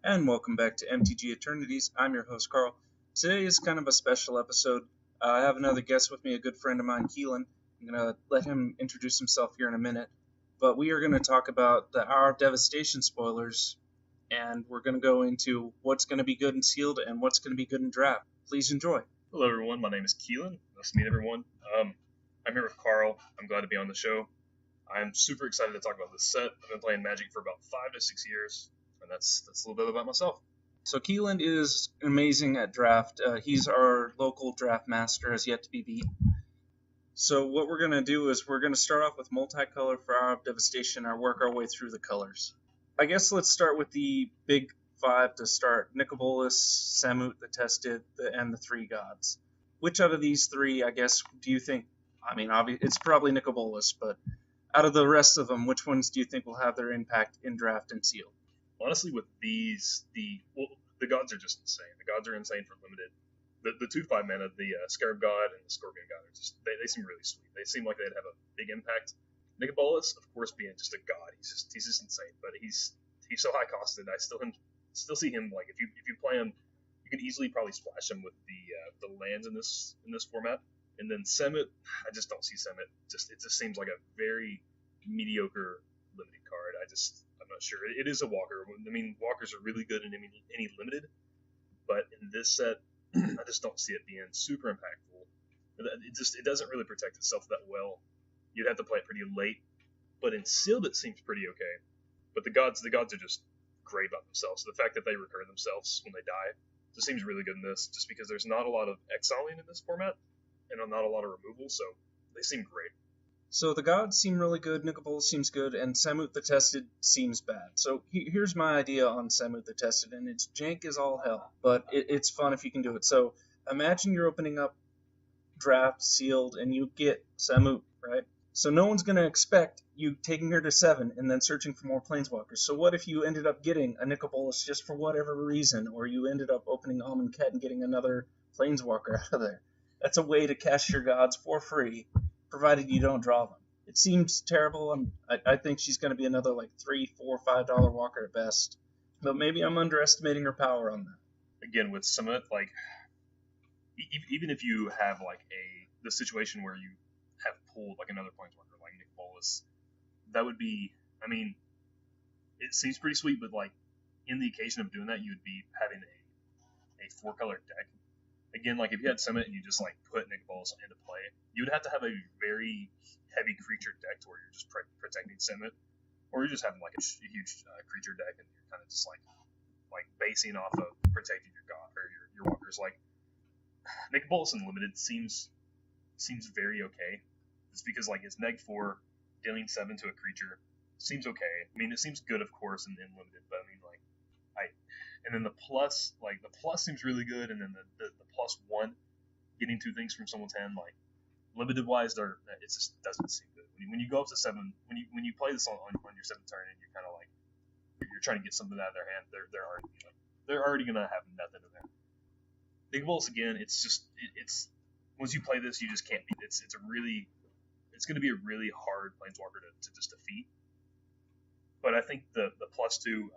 And welcome back to MTG-Eternities. I'm your host, Carl. Today is kind of a special episode. I have another guest with me, a good friend of mine, Keelan. I'm going to let him introduce himself here in a minute. But we are going to talk about the Hour of Devastation spoilers, and we're going to go into what's going to be good in Sealed and what's going to be good in Draft. Please enjoy. Hello, everyone. My name is Keelan. Nice to meet everyone. I'm here with Carl. I'm glad to be on the show. I'm super excited to talk about this set. I've been playing Magic for about 5 to 6 years, and that's a little bit about myself. So Keelan is amazing at draft. He's our local draft master, has yet to be beat. So what we're going to do is we're going to start off with multicolor for Hour of Devastation and work our way through the colors. I guess let's start with the big five to start. Nicobolus, Samut, the Tested, and the Three Gods. Which out of these three, I guess, do you think, it's probably Nicobolus, but out of the rest of them, which ones do you think will have their impact in Draft and Sealed? Honestly, with these, the gods are just insane. The gods are insane for limited. The 2/5 mana, the Scarab God and the Scorpion God are just, they seem really sweet. They seem like they'd have a big impact. Nicobolus, of course, being just a god, he's just insane. But he's so high costed. I still see him, like, if you play him, you could easily probably splash him with the lands in this format. And then Semit, I just don't see Semit. It just seems like a very mediocre limited card. I'm not sure. It is a walker. I mean, walkers are really good in any limited, but in this set, I just don't see it being super impactful. It doesn't really protect itself that well. You'd have to play it pretty late, but in sealed it seems pretty okay. But the gods are just great about themselves. So the fact that they recur themselves when they die just seems really good in this, just because there's not a lot of exiling in this format and not a lot of removal, so they seem great. So the gods seem really good, Nicobolus seems good, and Samut the Tested seems bad. So here's my idea on Samut the Tested, and it's jank as all hell, but it's fun if you can do it. So imagine you're opening up Draft, Sealed, and you get Samut, right? So no one's going to expect you taking her to 7 and then searching for more Planeswalkers. So what if you ended up getting a Nicobolus just for whatever reason, or you ended up opening Amonkhet and getting another Planeswalker out of there? That's a way to cast your gods for free, provided you don't draw them. It seems terrible, and I think she's going to be another like $3, $4, $5 walker at best. But maybe I'm underestimating her power on that. Again, with Summit, like, even if you have like the situation where you have pulled like another Planeswalker like Nicobolus, that would be, I mean, it seems pretty sweet, but like in the occasion of doing that, you would be having a 4-color deck. Again, like if you had Summit and you just like put Nicobolus into play, you would have to have a very heavy creature deck to where you're just protecting Summit, or you're just having like a huge creature deck and you're kind of just like basing off of protecting your god or your walkers. Like Nicobolus in limited seems very okay. It's because like it's neg 4, dealing 7 to a creature seems okay. I mean, it seems good, of course, in limited, but I mean, like, and then the plus seems really good, and then the +1, getting 2 things from someone's hand, like, limited wise, it just doesn't seem good. When you go up to 7, when you play this on your 7th turn, and you're kind of like, you're trying to get something out of their hand, they're already gonna have nothing in there. Nicobolus, again, it's once you play this, you just can't beat it. It's going to be a really hard Planeswalker to just defeat. But I think the +2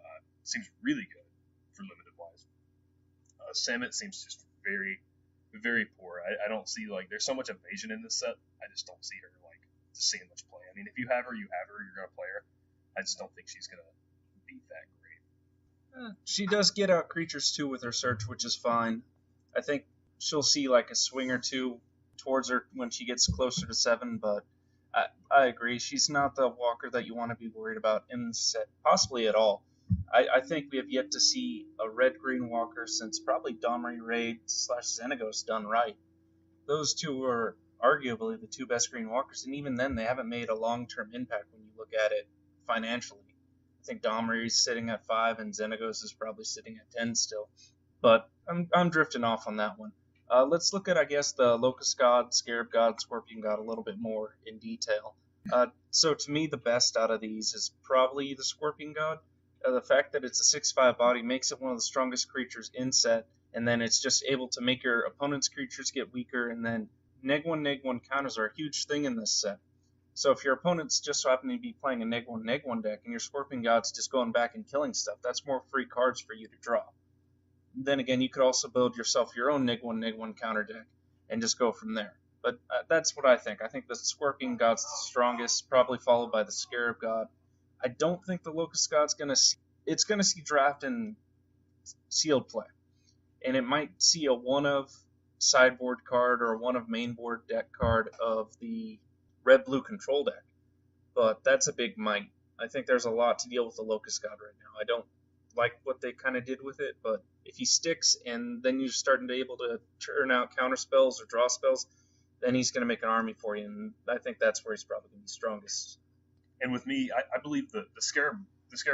seems really good for limited wise. Samit seems just very, very poor. I don't see, like, there's so much evasion in this set. I just don't see her like just seeing much play. I mean, if you have her, you're gonna play her. I just don't think she's gonna be that great. She does get out creatures too with her search, which is fine. I think she'll see like a swing or two towards her when she gets closer to 7, but I agree. She's not the walker that you want to be worried about in the set, possibly at all. I think we have yet to see a red-green walker since probably Domri Raid / Xenagos done right. Those two are arguably the 2 best green walkers, and even then they haven't made a long-term impact when you look at it financially. I think Domri's sitting at 5 and Xenagos is probably sitting at 10 still. But I'm drifting off on that one. Let's look at, I guess, the Locust God, Scarab God, Scorpion God a little bit more in detail. So to me, the best out of these is probably the Scorpion God. The fact that it's a 6/5 body makes it one of the strongest creatures in set, and then it's just able to make your opponent's creatures get weaker, and then neg 1 counters are a huge thing in this set. So if your opponent's just so happen to be playing a neg 1 deck and your Scorpion God's just going back and killing stuff, that's more free cards for you to draw. Then again, you could also build yourself your own neg 1 counter deck and just go from there. But that's what I think. I think the Scorpion God's the strongest, probably followed by the Scarab God. I don't think the Locust God's going to see... It's going to see draft and sealed play. And it might see a one-of sideboard card or a one-of mainboard deck card of the red-blue control deck. But that's a big might. I think there's a lot to deal with the Locust God right now. I don't like what they kind of did with it, but if he sticks and then you're starting to be able to turn out counter spells or draw spells, then he's going to make an army for you, and I think that's where he's probably going to be strongest. And with me, I believe the Scarab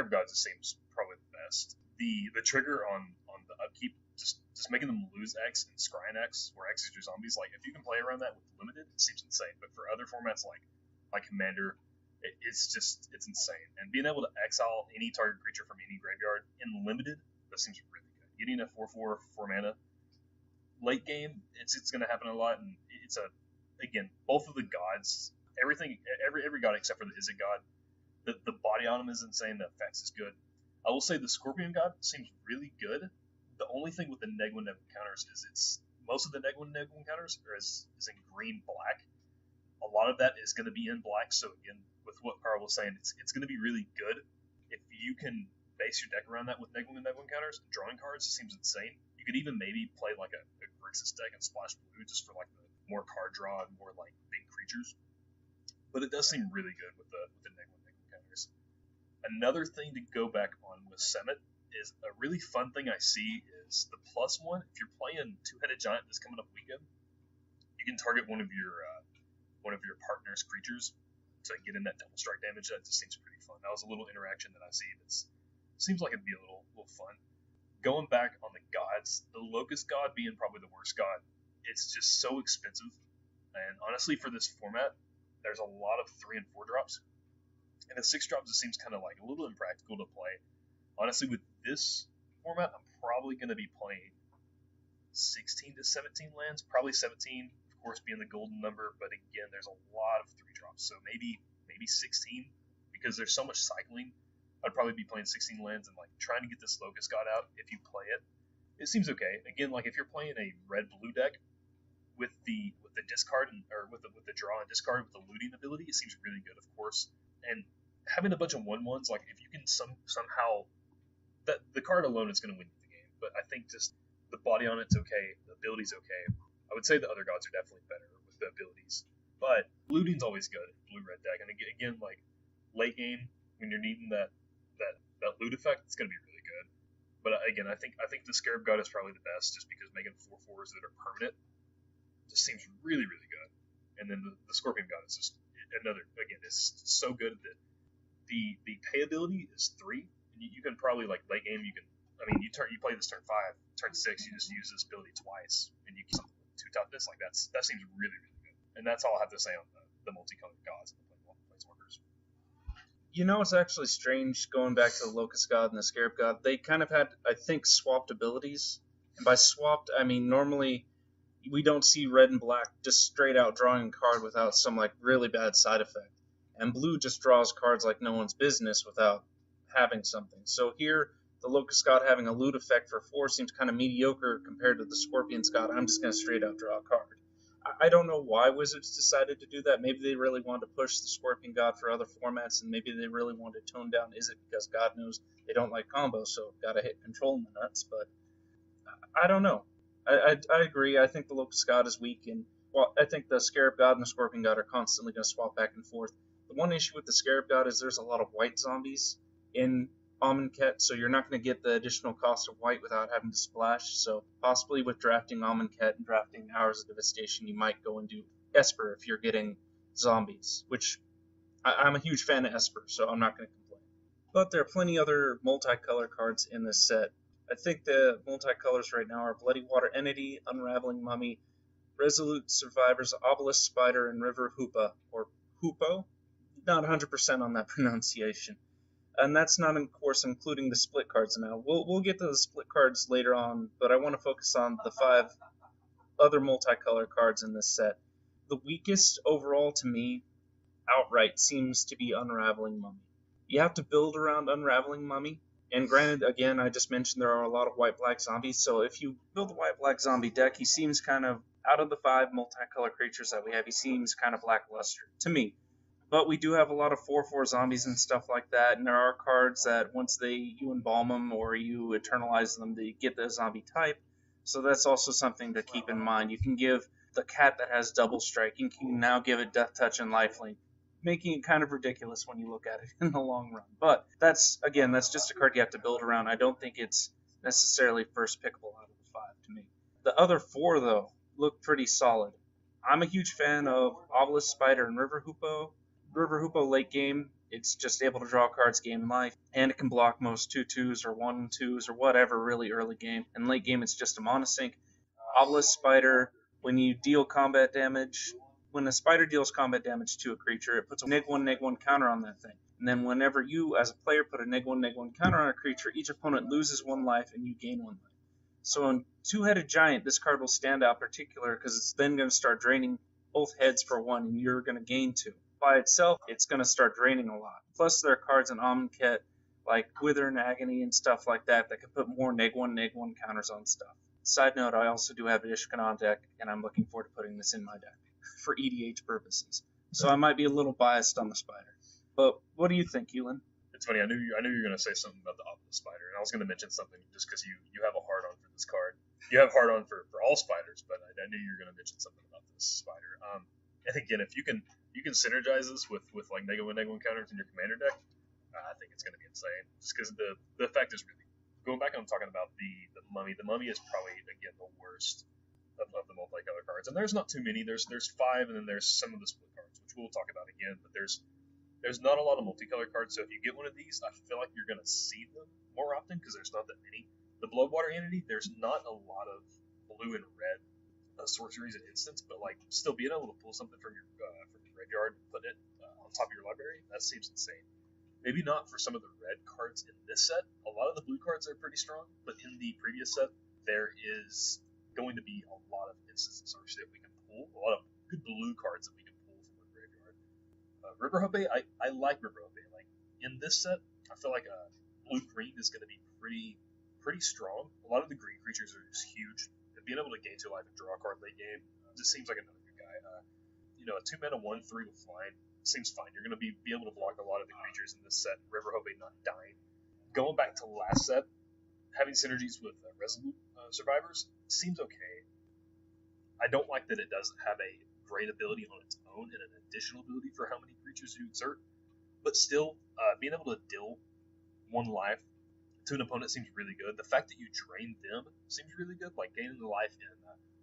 God just seems probably the best. The trigger on the upkeep, just making them lose X and scrying X, where X is your zombies, like if you can play around that with limited, it seems insane. But for other formats like Commander, it's insane. And being able to exile any target creature from any graveyard in limited, that seems really good. Getting a 4/4 4 mana late game, it's going to happen a lot, and it's again, both of the gods, every god except for the Izzet god, the body on him is insane. The effects is good. I will say the Scorpion god seems really good. The only thing with the neg 1 counters is most of the neg 1 counters is in green black. A lot of that is going to be in black. So again, with what Carl was saying, it's going to be really good if you can base your deck around that with neg 1 counters. Drawing cards, it seems insane. You could even maybe play like a Grixis deck and splash blue just for like the more card draw and more like big creatures. But it does seem really good with the neg 1 counters. Another thing to go back on with Semet is a really fun thing I see is the +1. If you're playing Two-Headed Giant this coming up weekend, you can target one of your partner's creatures to get in that double strike damage. That just seems pretty fun. That was a little interaction that I see that seems like it'd be a little fun. Going back on the gods, the Locust God being probably the worst god, it's just so expensive. And honestly, for this format, there's a lot of 3 and 4 drops. And the 6 drops, it seems kind of like a little impractical to play. Honestly, with this format, I'm probably going to be playing 16 to 17 lands. Probably 17, of course, being the golden number. But again, there's a lot of 3 drops. So maybe 16, because there's so much cycling. I'd probably be playing 16 lands and like trying to get this Locust God out. If you play it, it seems okay. Again, like if you're playing a red-blue deck with the discard or with the draw and discard with the looting ability, it seems really good, of course. And having a bunch of 1/1s, like if you can somehow, that the card alone is going to win you the game. But I think just the body on it's okay, the ability's okay. I would say the other gods are definitely better with the abilities, but looting's always good in blue-red deck. And again, like late game when you're needing that loot effect, it's going to be really good. But again, I think the Scarab God is probably the best, just because making 4/4s that are permanent just seems really, really good. And then the Scorpion God is just another, again, it's so good that the payability is 3, and you can probably, like, late game, you play this turn 5, turn 6, you just use this ability twice, and you get something with 2 toughness, like, that seems really, really good. And that's all I have to say on the multicolored gods and the planeswalkers. You know, it's actually strange going back to the Locust God and the Scarab God. They kind of had, I think, swapped abilities. And by swapped, I mean normally we don't see red and black just straight out drawing a card without some like really bad side effect. And blue just draws cards like no one's business without having something. So here, the Locust God having a loot effect for 4 seems kind of mediocre compared to the Scorpion's God. I'm just going to straight out draw a card. I don't know why Wizards decided to do that. Maybe they really wanted to push the Scorpion God for other formats, and maybe they really wanted to tone down Izzet because God knows they don't like combos, so gotta hit control in the nuts. But I don't know. I agree. I think the Locust God is weak, and well, I think the Scarab God and the Scorpion God are constantly going to swap back and forth. The one issue with the Scarab God is there's a lot of white zombies in Amonkhet, so you're not going to get the additional cost of white without having to splash. So possibly with drafting Amonkhet and drafting Hours of Devastation, you might go and do Esper if you're getting zombies, which I'm a huge fan of Esper, so I'm not going to complain. But there are plenty other multicolor cards in this set. I think the multicolors right now are Bloody Water Entity, Unraveling Mummy, Resolute Survivors, Obelisk Spider, and River Hoopa, or Hoopo. Not 100% on that pronunciation. And that's not, of course, including the split cards now. We'll get to the split cards later on, but I want to focus on the 5 other multicolor cards in this set. The weakest overall to me, outright seems to be Unraveling Mummy. You have to build around Unraveling Mummy. And granted, again, I just mentioned there are a lot of white-black zombies, so if you build a white-black zombie deck, he seems kind of, out of the 5 multicolor creatures that we have, he seems kind of lackluster to me. But we do have a lot of 4/4 zombies and stuff like that, and there are cards that once you embalm them or you eternalize them, they get the zombie type. So that's also something to keep in mind. You can give the cat that has double strike, you can now give it death touch and lifelink, making it kind of ridiculous when you look at it in the long run. But that's just a card you have to build around. I don't think it's necessarily first pickable out of the 5 to me. The other 4 though look pretty solid. I'm a huge fan of Obelisk Spider and River Hoopoe. River Hoopoe late game, it's just able to draw cards game life, and it can block most 2/2s or 1/2s or whatever really early game. And late game, it's just a monosync. Obelisk Spider, when you deal combat damage, when a spider deals combat damage to a creature, it puts a -1/-1 counter on that thing. And then whenever you, as a player, put a -1/-1 counter on a creature, each opponent loses 1 life and you gain 1 life. So in Two-Headed Giant, this card will stand out particular because it's then going to start draining both heads for 1 and you're going to gain 2. By itself, it's going to start draining a lot. Plus, there are cards in Amonkhet like Wither and Agony and stuff like that that can put more -1/-1 counters on stuff. Side note, I also do have an Ishkanon deck, and I'm looking forward to putting this in my deck for EDH purposes. So I might be a little biased on the Spider. But what do you think, Keelan? It's funny. I knew you were going to say something about the Obelisk Spider, and I was going to mention something just because you have a hard on for this card. You have hard on for all spiders, but I knew you were going to mention something about this spider. And again, if you can synergize this with like -1/-1 counters in your commander deck, I think it's going to be insane. Just because the effect is really going back. I'm talking about the mummy. The mummy is probably again the worst of the multicolor cards, and there's not too many. There's 5, and then there's some of the split cards, which we'll talk about again. But there's not a lot of multicolor cards, so if you get one of these, I feel like you're going to see them more often because there's not that many. The Bloodwater Entity, there's not a lot of blue and red sorceries and instants, but like still being able to pull something from your graveyard and put it on top of your library, that seems insane. Maybe not for some of the red cards in this set. A lot of the blue cards are pretty strong, but in the previous set, there is going to be a lot of instants of sorcery that we can pull, a lot of good blue cards that we can pull from the graveyard. River Hope, I like River Hope. Like in this set, I feel like blue green is going to be pretty strong. A lot of the green creatures are just huge. And being able to gain 2 life and draw a card late game just seems like another good guy. A 2-mana 1/3 with flying seems fine. You're going to be able to block a lot of the creatures in this set. River Hope not dying. Going back to last set, having synergies with Resolute Survivors seems okay. I don't like that it doesn't have a great ability on its own and an additional ability for how many creatures you exert. But still, being able to deal 1 life to an opponent seems really good. The fact that you drain them seems really good. Like gaining the life in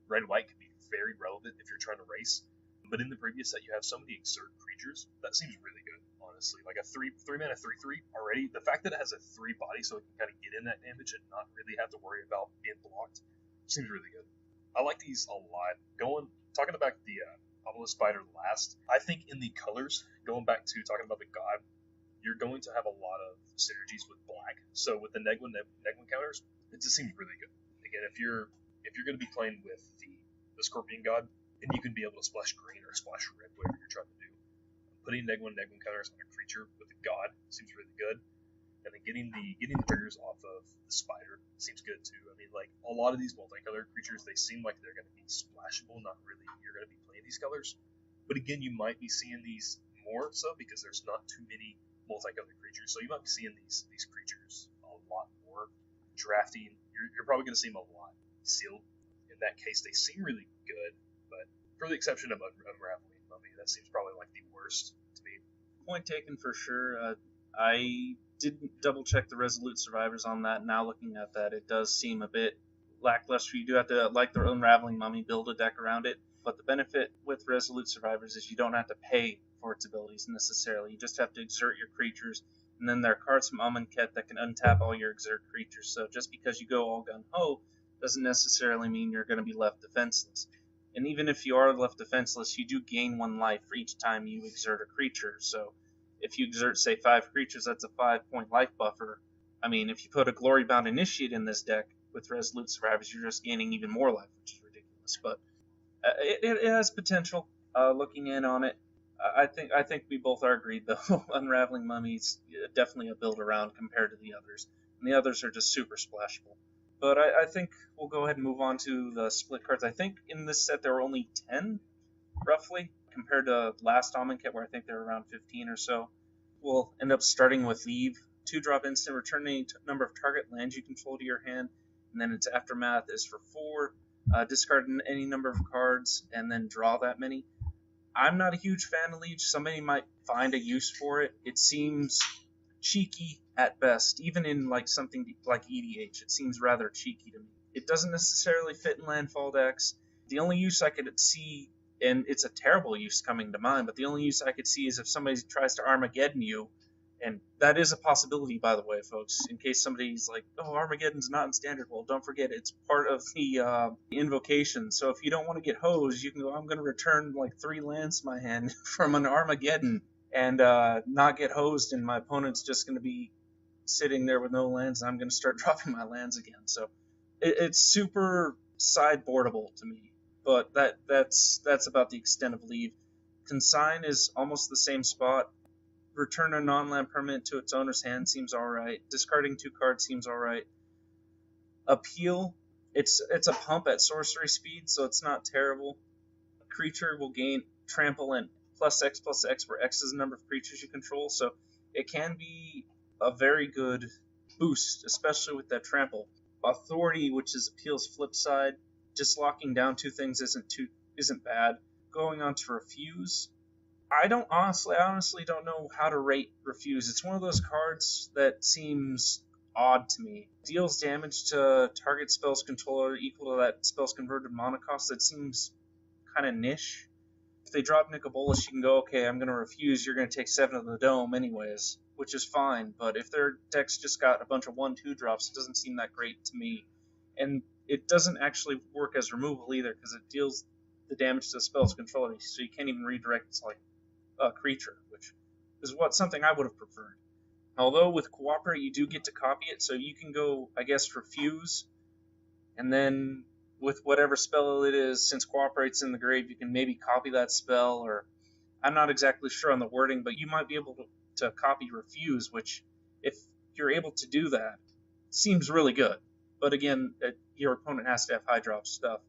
red-white can be very relevant if you're trying to race. But in the previous set, you have so many exert creatures that seems really good, honestly. Like a 3-mana 3/3 already. The fact that it has a 3 body, so it can kind of get in that damage and not really have to worry about being blocked, seems really good. I like these a lot. Talking about the Obelisk Spider last, I think in the colors, going back to talking about the God, you're going to have a lot of synergies with black. So with the -1/-1 counters, it just seems really good. Again, if you're going to be playing with the Scorpion God, and you can be able to splash green or splash red, whatever you're trying to do. Putting -1/-1 counters on a creature with a God seems really good. And then getting the triggers off of the spider seems good too. I mean, like a lot of these multicolored creatures, they seem like they're going to be splashable, not really. You're going to be playing these colors, but again, you might be seeing these more so because there's not too many multicolored creatures, so you might be seeing these creatures a lot more. Drafting, you're probably going to see them a lot sealed. In that case, they seem really good, but for the exception of Unraveling Mummy, that seems probably like the worst to me. Point taken for sure. I didn't double check the Resolute Survivors on that. Now looking at that, it does seem a bit lackluster. You do have to, like the Unraveling Mummy, build a deck around it. But the benefit with Resolute Survivors is you don't have to pay for its abilities necessarily. You just have to exert your creatures, and then there are cards from Amonkhet that can untap all your exert creatures. So just because you go all gun-ho doesn't necessarily mean you're going to be left defenseless. And even if you are left defenseless, you do gain 1 life for each time you exert a creature. So if you exert, say, 5 creatures, that's a 5-point life buffer. I mean, if you put a Glory-Bound Initiate in this deck with Resolute Survivors, you're just gaining even more life, which is ridiculous. But it has potential, looking in on it. I think we both are agreed though. Unraveling Mummy's definitely a build around compared to the others, and the others are just super splashable. But I think we'll go ahead and move on to the split cards. I think in this set there were only 10 roughly compared to last Almond kit where I think there were around 15 or so. We'll end up starting with Leave. 2-drop instant, return any number of target lands you control to your hand, and then its aftermath is for 4. Discard any number of cards and then draw that many. I'm not a huge fan of Leech. Somebody might find a use for it. It seems cheeky at best, even in like something like EDH. It seems rather cheeky to me. It doesn't necessarily fit in landfall decks. The only use I could see, and it's a terrible use coming to mind, but the only use I could see is if somebody tries to Armageddon you, and that is a possibility, by the way, folks. In case somebody's like, "Oh, Armageddon's not in standard," well, don't forget it's part of the invocation. So if you don't want to get hosed, you can go, "I'm going to return like 3 lands to my hand from an Armageddon and not get hosed, and my opponent's just going to be sitting there with no lands, and I'm going to start dropping my lands again." So it's super sideboardable to me, but that's about the extent of Leave. Consign is almost the same spot. Return a non-land permanent to its owner's hand seems alright. Discarding 2 cards seems alright. Appeal, it's a pump at sorcery speed, so it's not terrible. A creature will gain trample and +X where X is the number of creatures you control, so it can be a very good boost, especially with that trample. Authority, which is Appeal's flip side, just locking down 2 things isn't bad. Going on to Refuse, I honestly don't know how to rate Refuse. It's one of those cards that seems odd to me. Deals damage to target spell's controller equal to that spell's converted mana cost. That seems kind of niche. If they drop Nicobolus, you can go, okay, I'm going to Refuse. You're going to take 7 of the dome anyways, which is fine. But if their deck's just got a bunch of 1/2 drops, it doesn't seem that great to me. And it doesn't actually work as removal either because it deals the damage to the spell's controller, so you can't even redirect it to like a creature, which is something I would have preferred. Although with Cooperate you do get to copy it, so you can go, I guess, Refuse, and then with whatever spell it is, since Cooperate's in the grave, you can maybe copy that spell, or I'm not exactly sure on the wording, but you might be able to copy Refuse, which, if you're able to do that, seems really good. But again, your opponent has to have high drop stuff.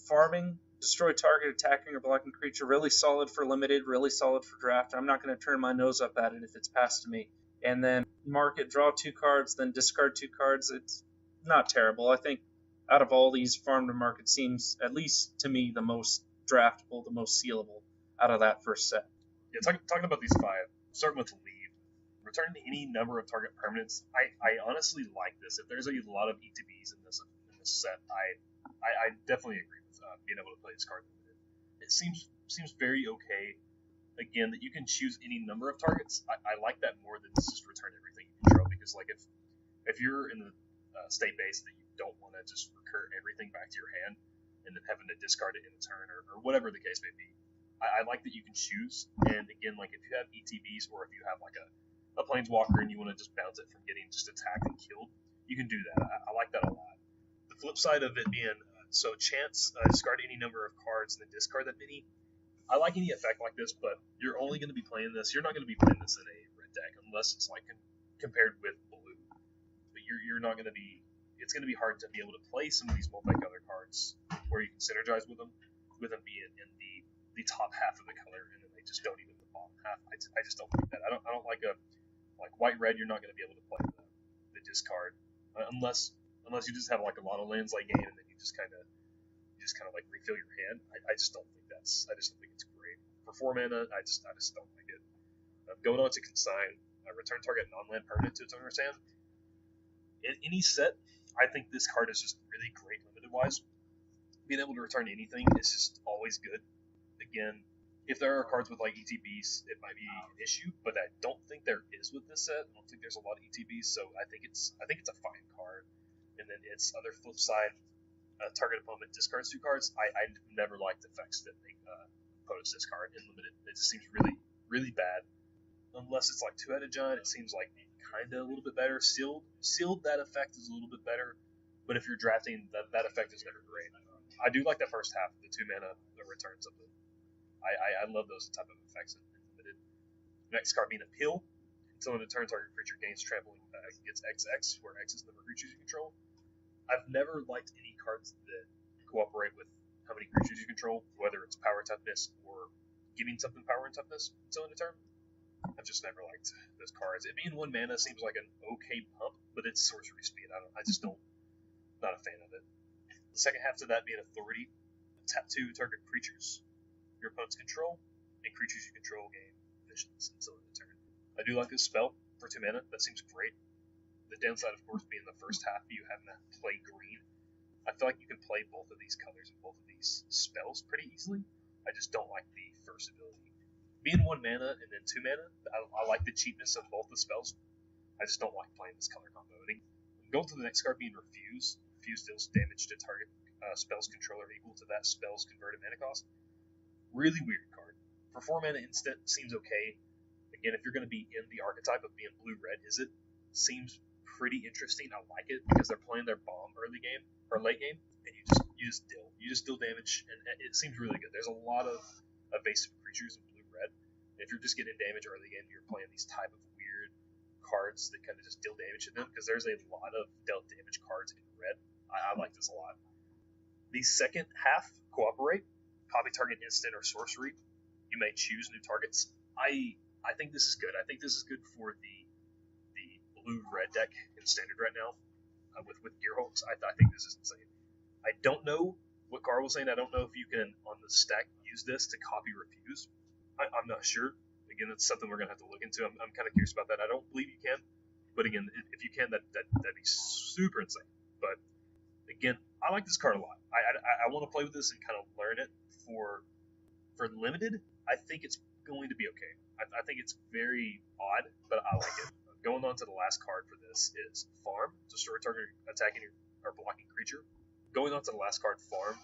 Farming, destroy target attacking or blocking creature, really solid for limited, really solid for draft. I'm not going to turn my nose up at it if it's passed to me. And then market, draw 2 cards, then discard 2 cards. It's not terrible. I think out of all these, farm to market seems, at least to me, the most draftable, the most sealable out of that first set. Yeah, talking about these 5, starting with Leave. Return any number of target permanents. I honestly like this. If there's a lot of ETBs in this set, I definitely agree with being able to play this card limited. It seems very okay. Again, that you can choose any number of targets. I like that more than just return everything you control, because like if you're in the state base that you don't want to just recur everything back to your hand and then having to discard it in a turn or whatever the case may be, I like that you can choose. And again, like if you have ETBs or if you have like a planeswalker and you want to just bounce it from getting just attacked and killed, you can do that. I like that a lot. The flip side of it being so chance, discard any number of cards and then discard that many. I like any effect like this, but you're only going to be playing this. You're not going to be playing this in a red deck unless it's like compared with blue. But you're not going to be. It's going to be hard to be able to play some of these multicolor cards where you can synergize with them being in the top half of the color, and then they just don't even the bottom half. I just don't like that. I don't like white red. You're not going to be able to play the discard unless you just have like a lot of lands like game, and then you just kind of like refill your hand. I just don't think I just don't think it's great for 4 mana. I just don't like it. Going on to Consign, return target non-land permanent to its owner's hand. In any set, I think this card is just really great limited wise. Being able to return anything is just always good. Again, if there are cards with like ETBs, it might be an issue, but I don't think there is with this set. I don't think there's a lot of ETBs, so I think it's a fine card. And then its other flip side, target opponent discards 2 cards. I never liked effects that make opponents discard in limited. It just seems really, really bad. Unless it's like 2-headed giant, it seems like kind of a little bit better. Sealed, that effect is a little bit better. But if you're drafting, that effect is never great. I do like that first half, the 2 mana, the returns of the. I love those type of effects in Next card being Appeal. Until end of turn, target creature gains trampling, gets XX, where X is the number of creatures you control. I've never liked any cards that cooperate with how many creatures you control, whether it's power toughness or giving something power and toughness until end of turn. I've just never liked those cards. It being 1 mana seems like an okay pump, but it's sorcery speed. I just don't, not a fan of it. The second half to that being Authority. Tap 2 target creatures your opponents control, and creatures you control gain visions until end of turn. I do like this spell for 2 mana. That seems great. The downside, of course, being the first half, you having to play green. I feel like you can play both of these colors and both of these spells pretty easily. I just don't like the first ability. Being 1 mana and then 2 mana, I like the cheapness of both the spells. I just don't like playing this color combo. Going to the next card being Refuse. Refuse deals damage to target spell's controller equal to that spell's converted mana cost. Really weird card. For 4 mana instant, seems okay. Again, if you're going to be in the archetype of being blue-red, seems pretty interesting. I like it because they're playing their bomb early game or late game, and you just deal damage, and it seems really good. There's a lot of evasive creatures in blue-red. If you're just getting damage early game, you're playing these type of weird cards that kind of just deal damage to them, because there's a lot of dealt damage cards in red. I like this a lot. The second half, Cooperate. Copy target instant or sorcery. You may choose new targets. I think this is good. I think this is good for the blue-red deck in Standard right now with Gearhulks. I think this is insane. I don't know what Carl was saying. I don't know if you can, on the stack, use this to copy Refuse. I'm not sure. Again, that's something we're going to have to look into. I'm kind of curious about that. I don't believe you can. But again, if you can, that'd be super insane. But again, I like this card a lot. I want to play with this and kind of learn it for limited. I think it's going to be okay. I think it's very odd, but I like it. Going on to the last card for this is Farm. Destroy target attacking or blocking creature. Going on to the last card, Farm.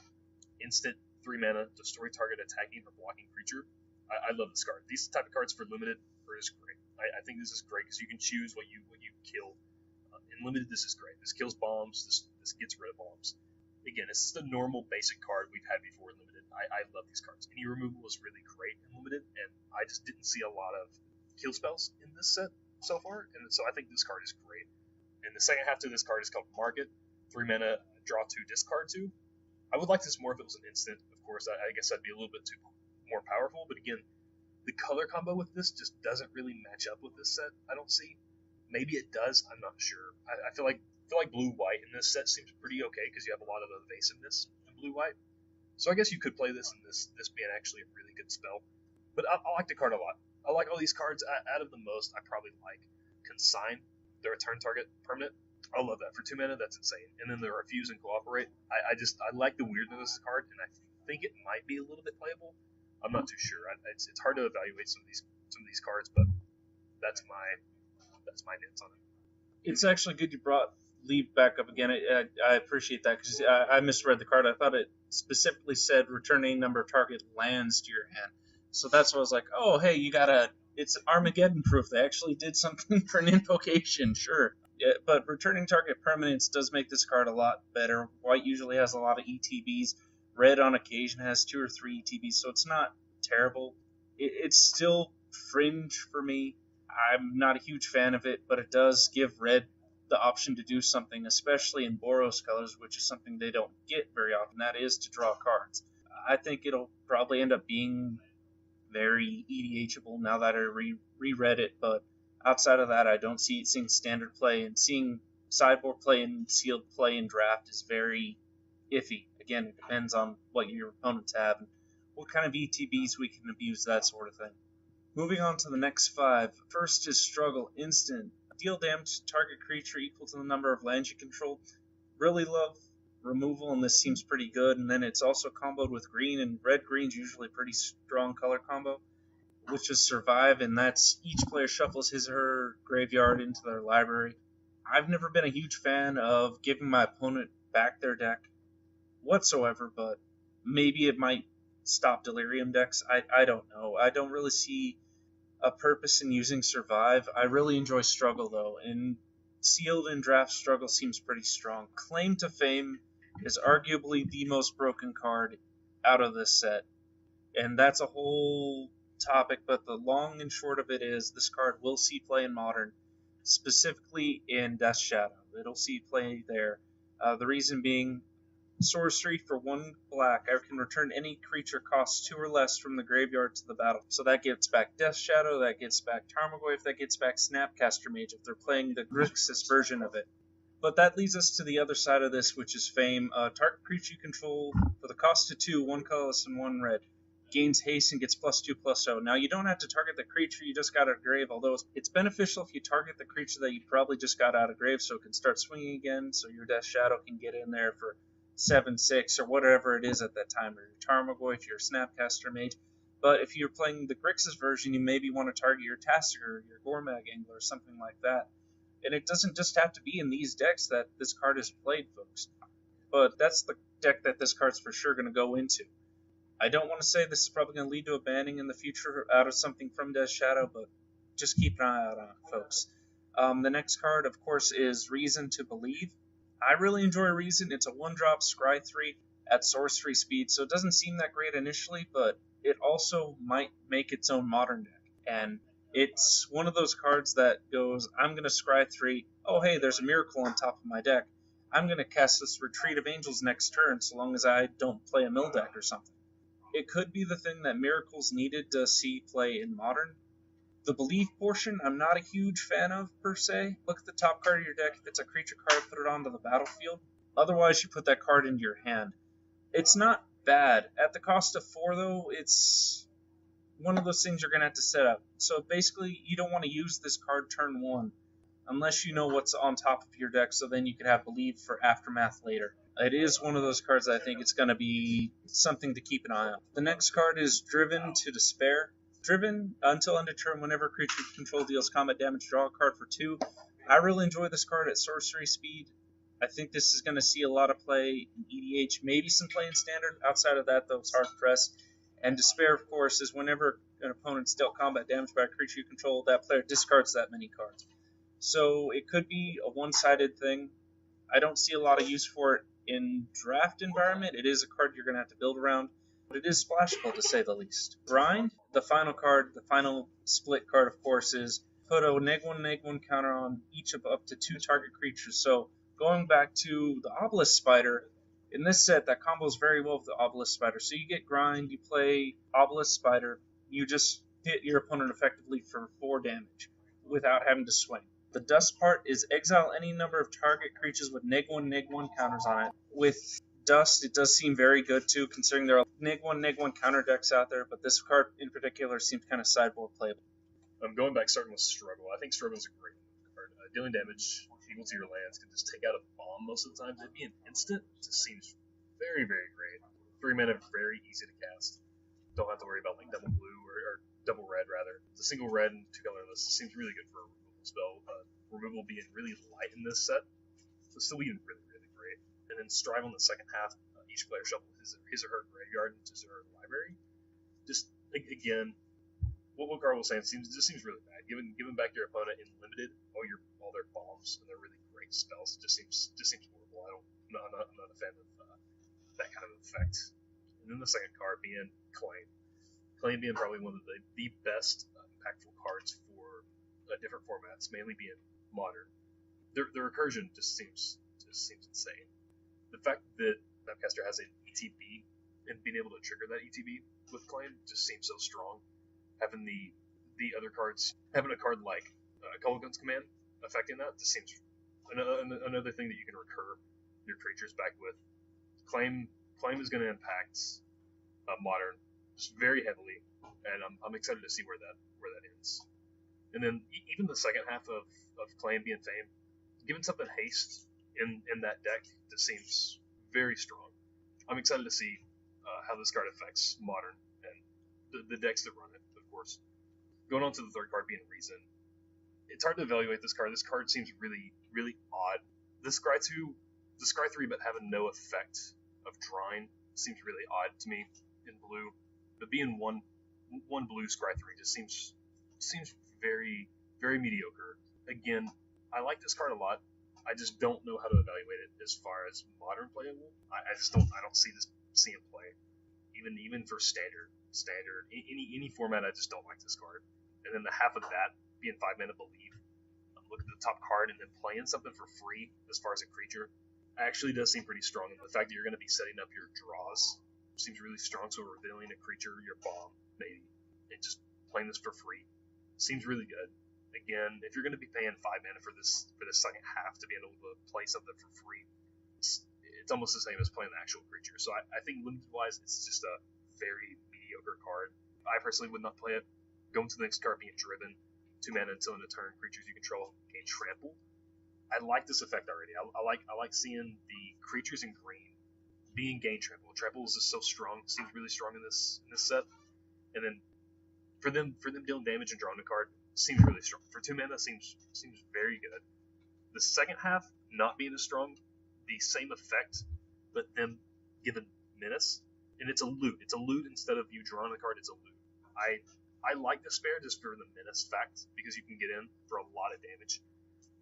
Instant 3 mana, destroy target attacking or blocking creature. I love this card. These type of cards for limited are just great. I think this is great because you can choose what you kill. In limited, this is great. This kills bombs. This gets rid of bombs. Again, this is the normal basic card we've had before in limited. I love these cards. Any removal is really great in limited, and I just didn't see a lot of kill spells in this set so far, and so I think this card is great. And the second half to this card is called Market. 3 mana, draw 2, discard 2. I would like this more if it was an instant. Of course, I guess that'd be a little bit too more powerful, but again, the color combo with this just doesn't really match up with this set. I don't see. Maybe it does. I'm not sure. I feel like blue-white in this set seems pretty okay because you have a lot of evasiveness in blue-white. So I guess you could play this and this being actually a really good spell. But I like the card a lot. I like all these cards. Out of the most, I probably like Consign, the return target permanent. I love that. For 2 mana, that's insane. And then the Refuse and Cooperate. I like the weirdness of this card, and I think it might be a little bit playable. I'm not too sure. It's hard to evaluate some of these cards, but that's my nits on it. It's actually good you brought Leave back up again. I appreciate that because I misread the card. I thought it specifically said return any number of target lands to your hand. So that's what I was like, oh, hey, it's Armageddon proof. They actually did something for an invocation, sure. Yeah, but returning target permanence does make this card a lot better. White usually has a lot of ETBs. Red on occasion has 2 or 3 ETBs, so it's not terrible. It's still fringe for me. I'm not a huge fan of it, but it does give red the option to do something, especially in Boros colors, which is something they don't get very often. That is to draw cards. I think it'll probably end up being very EDHable now that I reread it, but outside of that, I don't see it seeing standard play, and seeing sideboard play and sealed play in draft is very iffy. Again, it depends on what your opponents have and what kind of ETBs we can abuse, that sort of thing. Moving on to the next 5. First is Struggle Instant. Deal damage to target creature equal to the number of lands you control. Really love removal, and this seems pretty good. And then it's also comboed with green, and red-green's usually a pretty strong color combo, which is Survive, and that's each player shuffles his or her graveyard into their library. I've never been a huge fan of giving my opponent back their deck whatsoever, but maybe it might stop Delirium decks. I don't know. I don't really see a purpose in using Survive. I really enjoy Struggle, though, and Sealed in Draft Struggle seems pretty strong. Claim to Fame is arguably the most broken card out of this set, and that's a whole topic, but the long and short of it is this card will see play in Modern, specifically in Death Shadow. It'll see play there. The reason being, sorcery for 1 black. I can return any creature costs 2 or less from the graveyard to the battle. So that gets back Death Shadow, that gets back Tarmogoyf, that gets back Snapcaster Mage if they're playing the Grixis version of it. But that leads us to the other side of this, which is Fame. Target creature you control for the cost of 2, 1 colorless and 1 red. Gains haste and gets +2/+0. Now, you don't have to target the creature you just got out of grave, although it's beneficial if you target the creature that you probably just got out of grave so it can start swinging again, so your Death Shadow can get in there for 7/6 or whatever it is at that time, or your Tarmogoyf, your Snapcaster Mage. But if you're playing the Grixis version, you maybe want to target your Tassiger, your Gormag Angler, or something like that. And it doesn't just have to be in these decks that this card is played, folks. But that's the deck that this card's for sure going to go into. I don't want to say this is probably going to lead to a banning in the future out of something from Death Shadow, but just keep an eye out on it, folks. The next card, of course, is Reason to Believe. I really enjoy Reason. It's a 1-drop Scry 3 at sorcery speed, so it doesn't seem that great initially, but it also might make its own Modern deck. And it's one of those cards that goes, I'm going to Scry 3, oh hey, there's a Miracle on top of my deck. I'm going to cast this Retreat of Angels next turn, so long as I don't play a mill deck or something. It could be the thing that Miracles needed to see play in Modern. The Believe portion, I'm not a huge fan of, per se. Look at the top card of your deck. If it's a creature card, put it onto the battlefield. Otherwise, you put that card into your hand. It's not bad. At the cost of 4, though, it's one of those things you're going to have to set up. So basically, you don't want to use this card turn 1, unless you know what's on top of your deck, so then you can have Believe for Aftermath later. It is one of those cards that I think it's going to be something to keep an eye on. The next card is Driven to Despair. Driven, until end of turn, whenever creature you control deals combat damage, draw a card for 2. I really enjoy this card at sorcery speed. I think this is going to see a lot of play in EDH, maybe some play in Standard. Outside of that, though, it's hard pressed. And Despair, of course, is whenever an opponent's dealt combat damage by a creature you control, that player discards that many cards. So it could be a one-sided thing. I don't see a lot of use for it in draft environment. It is a card you're going to have to build around, but it is splashable to say the least. Grind, the final card, the final split card, of course, is put a -1/-1 counter on each of up to 2 target creatures. So going back to the Obelisk Spider, in this set, that combos very well with the Obelisk Spider. So you get Grind, you play Obelisk Spider, you just hit your opponent effectively for 4 damage without having to swing. The Dust part is exile any number of target creatures with -1/-1 counters on it. With Dust, it does seem very good too, considering there are -1/-1 counter decks out there, but this card in particular seems kind of sideboard playable. I'm going back, starting with Struggle. I think Struggle is a great card. Dealing damage equal to your lands can just take out a bomb most of the time. It'd be an instant. It just seems very, very great. 3 mana, very easy to cast. Don't have to worry about like double blue or double red rather. The single red and 2 colorless seems really good for a removal spell. Removal being really light in this set, so still being really, really great. And then Strive on the second half, each player shuffles his or her graveyard into his or her library. Just again, what Carl was saying just seems really bad. Giving back your opponent in limited all their bombs and their really great spells just seems horrible. I'm not a fan of that kind of effect. And then the second card being Claim. Claim being probably one of the best impactful cards for different formats, mainly being Modern. The recursion just seems insane. The fact that Snapcaster has an ETB and being able to trigger that ETB with Claim just seems so strong. Having the other cards, having a card like Color Guns Command affecting that just seems another thing that you can recur your creatures back with. Claim is going to impact Modern just very heavily, and I'm excited to see where that ends. And then even the second half of Claim being Fame, giving something haste in that deck just seems very strong. I'm excited to see how this card affects Modern and the decks that run it, of course. Going on to the third card being Reason, it's hard to evaluate this card. This card seems really, really odd. The Scry 3 but having no effect of drawing seems really odd to me in blue. But being one blue Scry 3 just seems very, very mediocre. Again, I like this card a lot. I just don't know how to evaluate it as far as Modern playable. I don't see this seeing play, even for Standard. standard, any format. I just don't like this card. And then the half of that being 5 mana Believe. Look at the top card and then playing something for free as far as a creature actually does seem pretty strong. And the fact that you're going to be setting up your draws seems really strong. So revealing a creature, your bomb, maybe, and just playing this for free seems really good. Again, if you're going to be paying 5 mana for this second half to be able to play something for free, it's almost the same as playing the actual creature. So I think limited wise, it's just a very mediocre card. I personally would not play it. Going to the next card being Driven, 2 mana until end of turn, creatures you control gain trample. I like this effect already. I like seeing the creatures in green being gain trample. Trample is just so strong. It seems really strong in this set. And then for them dealing damage and drawing a card seems really strong. For 2 mana seems very good. The second half not being as strong, the same effect, but them given menace. And it's a loot. It's a loot instead of you drawing a card. It's a loot. I like Despair just for the menace fact, because you can get in for a lot of damage.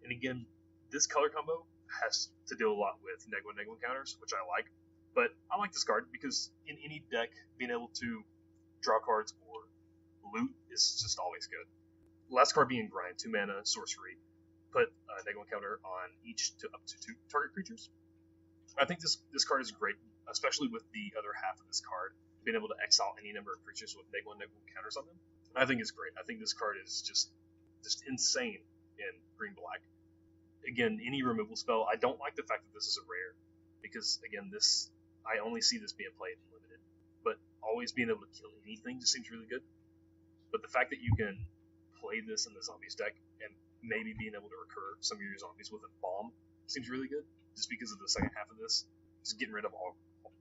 And again, this color combo has to deal a lot with Negwa counters, which I like. But I like this card because in any deck, being able to draw cards or loot is just always good. Last card being Grind, 2 mana, sorcery. Put a Negwa counter on each to up to 2 target creatures. I think this card is great, especially with the other half of this card, being able to exile any number of creatures with Negwa counters on them. I think it's great. I think this card is just insane in green-black. Again, any removal spell, I don't like the fact that this is a rare, because, again, I only see this being played in limited. But always being able to kill anything just seems really good. But the fact that you can play this in the zombies deck, and maybe being able to recur some of your zombies with a bomb seems really good, just because of the second half of this. Just getting rid of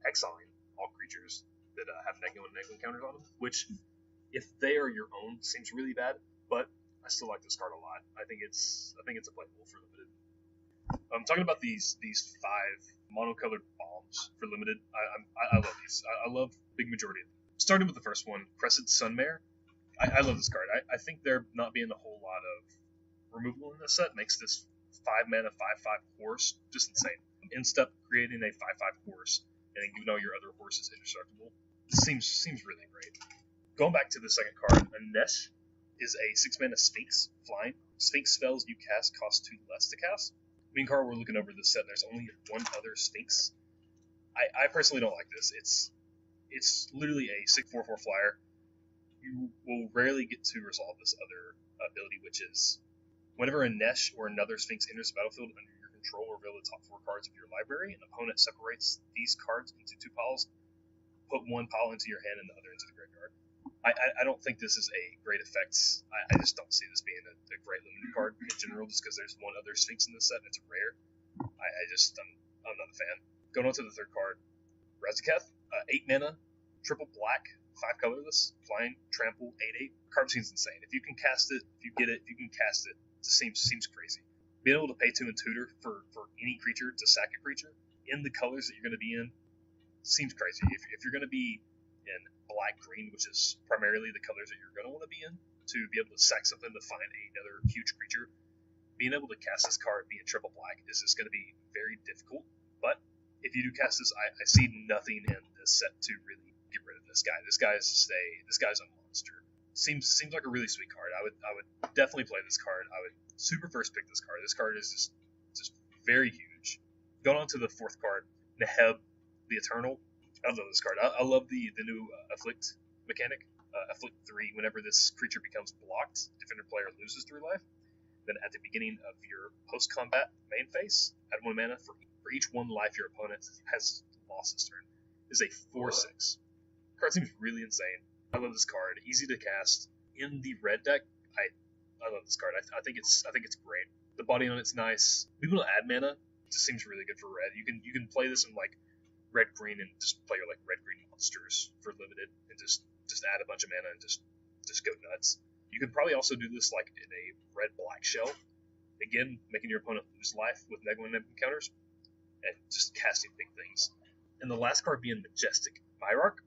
exiling all creatures that have Negwa counters on them, which, if they are your own, seems really bad, but I still like this card a lot. I think it's a playable for limited. I'm talking about these 5 monocolored bombs for limited. I love these. I love big majority of them. Starting with the first one, Crescent Sunmare. I love this card. I think there not being a whole lot of removal in this set makes this 5 mana 5/5 horse just insane. Instep creating a 5/5 horse and then giving all your other horses indestructible. This seems really great. Going back to the second card, Anesh is a 6 mana Sphinx, flying. Sphinx spells you cast cost 2 less to cast. Me and Carl were looking over this set, and there's only one other Sphinx. I personally don't like this. It's literally a 6/4/4 flyer. You will rarely get to resolve this other ability, which is whenever Anesh or another Sphinx enters the battlefield under your control, reveal the top 4 cards of your library. An opponent separates these cards into 2 piles. Put 1 pile into your hand and the other into the graveyard. I don't think this is a great effect. I just don't see this being a great limited card in general, just because there's one other Sphinx in this set and it's rare. I'm not a fan. Going on to the third card, Razaketh, 8 mana, triple black, 5 colorless, flying, trample, 8/8. Card seems insane. If you can cast it, if you get it, if you can cast it, it seems crazy. Being able to pay 2 and tutor for any creature to sack a creature in the colors that you're going to be in seems crazy. If you're going to be in black green, which is primarily the colors that you're going to want to be in, to be able to sack something to find another huge creature, being able to cast this card being triple black is just going to be very difficult. But if you do cast this, I see nothing in this set to really get rid of this guy. This guy's a monster. Seems like a really sweet card. I would definitely play this card. I would super first pick this card. This card is just very huge. Going on to the fourth card, Neheb the Eternal. I love this card. I love the new Afflict mechanic. Afflict 3, whenever this creature becomes blocked, defender player loses 3 life. Then at the beginning of your post-combat main phase, add 1 mana for each 1 life your opponent has lost this turn. Is a 4/6. Card seems really insane. I love this card. Easy to cast. In the red deck, I love this card. I think it's great. The body on it's nice. Being able to add mana just seems really good for red. You can play this in like red green and just play your like red green monsters for limited and just add a bunch of mana and just go nuts. You could probably also do this like in a red black shell. Again, making your opponent lose life with Negwa counters and just casting big things. And the last card being Majestic Myarch.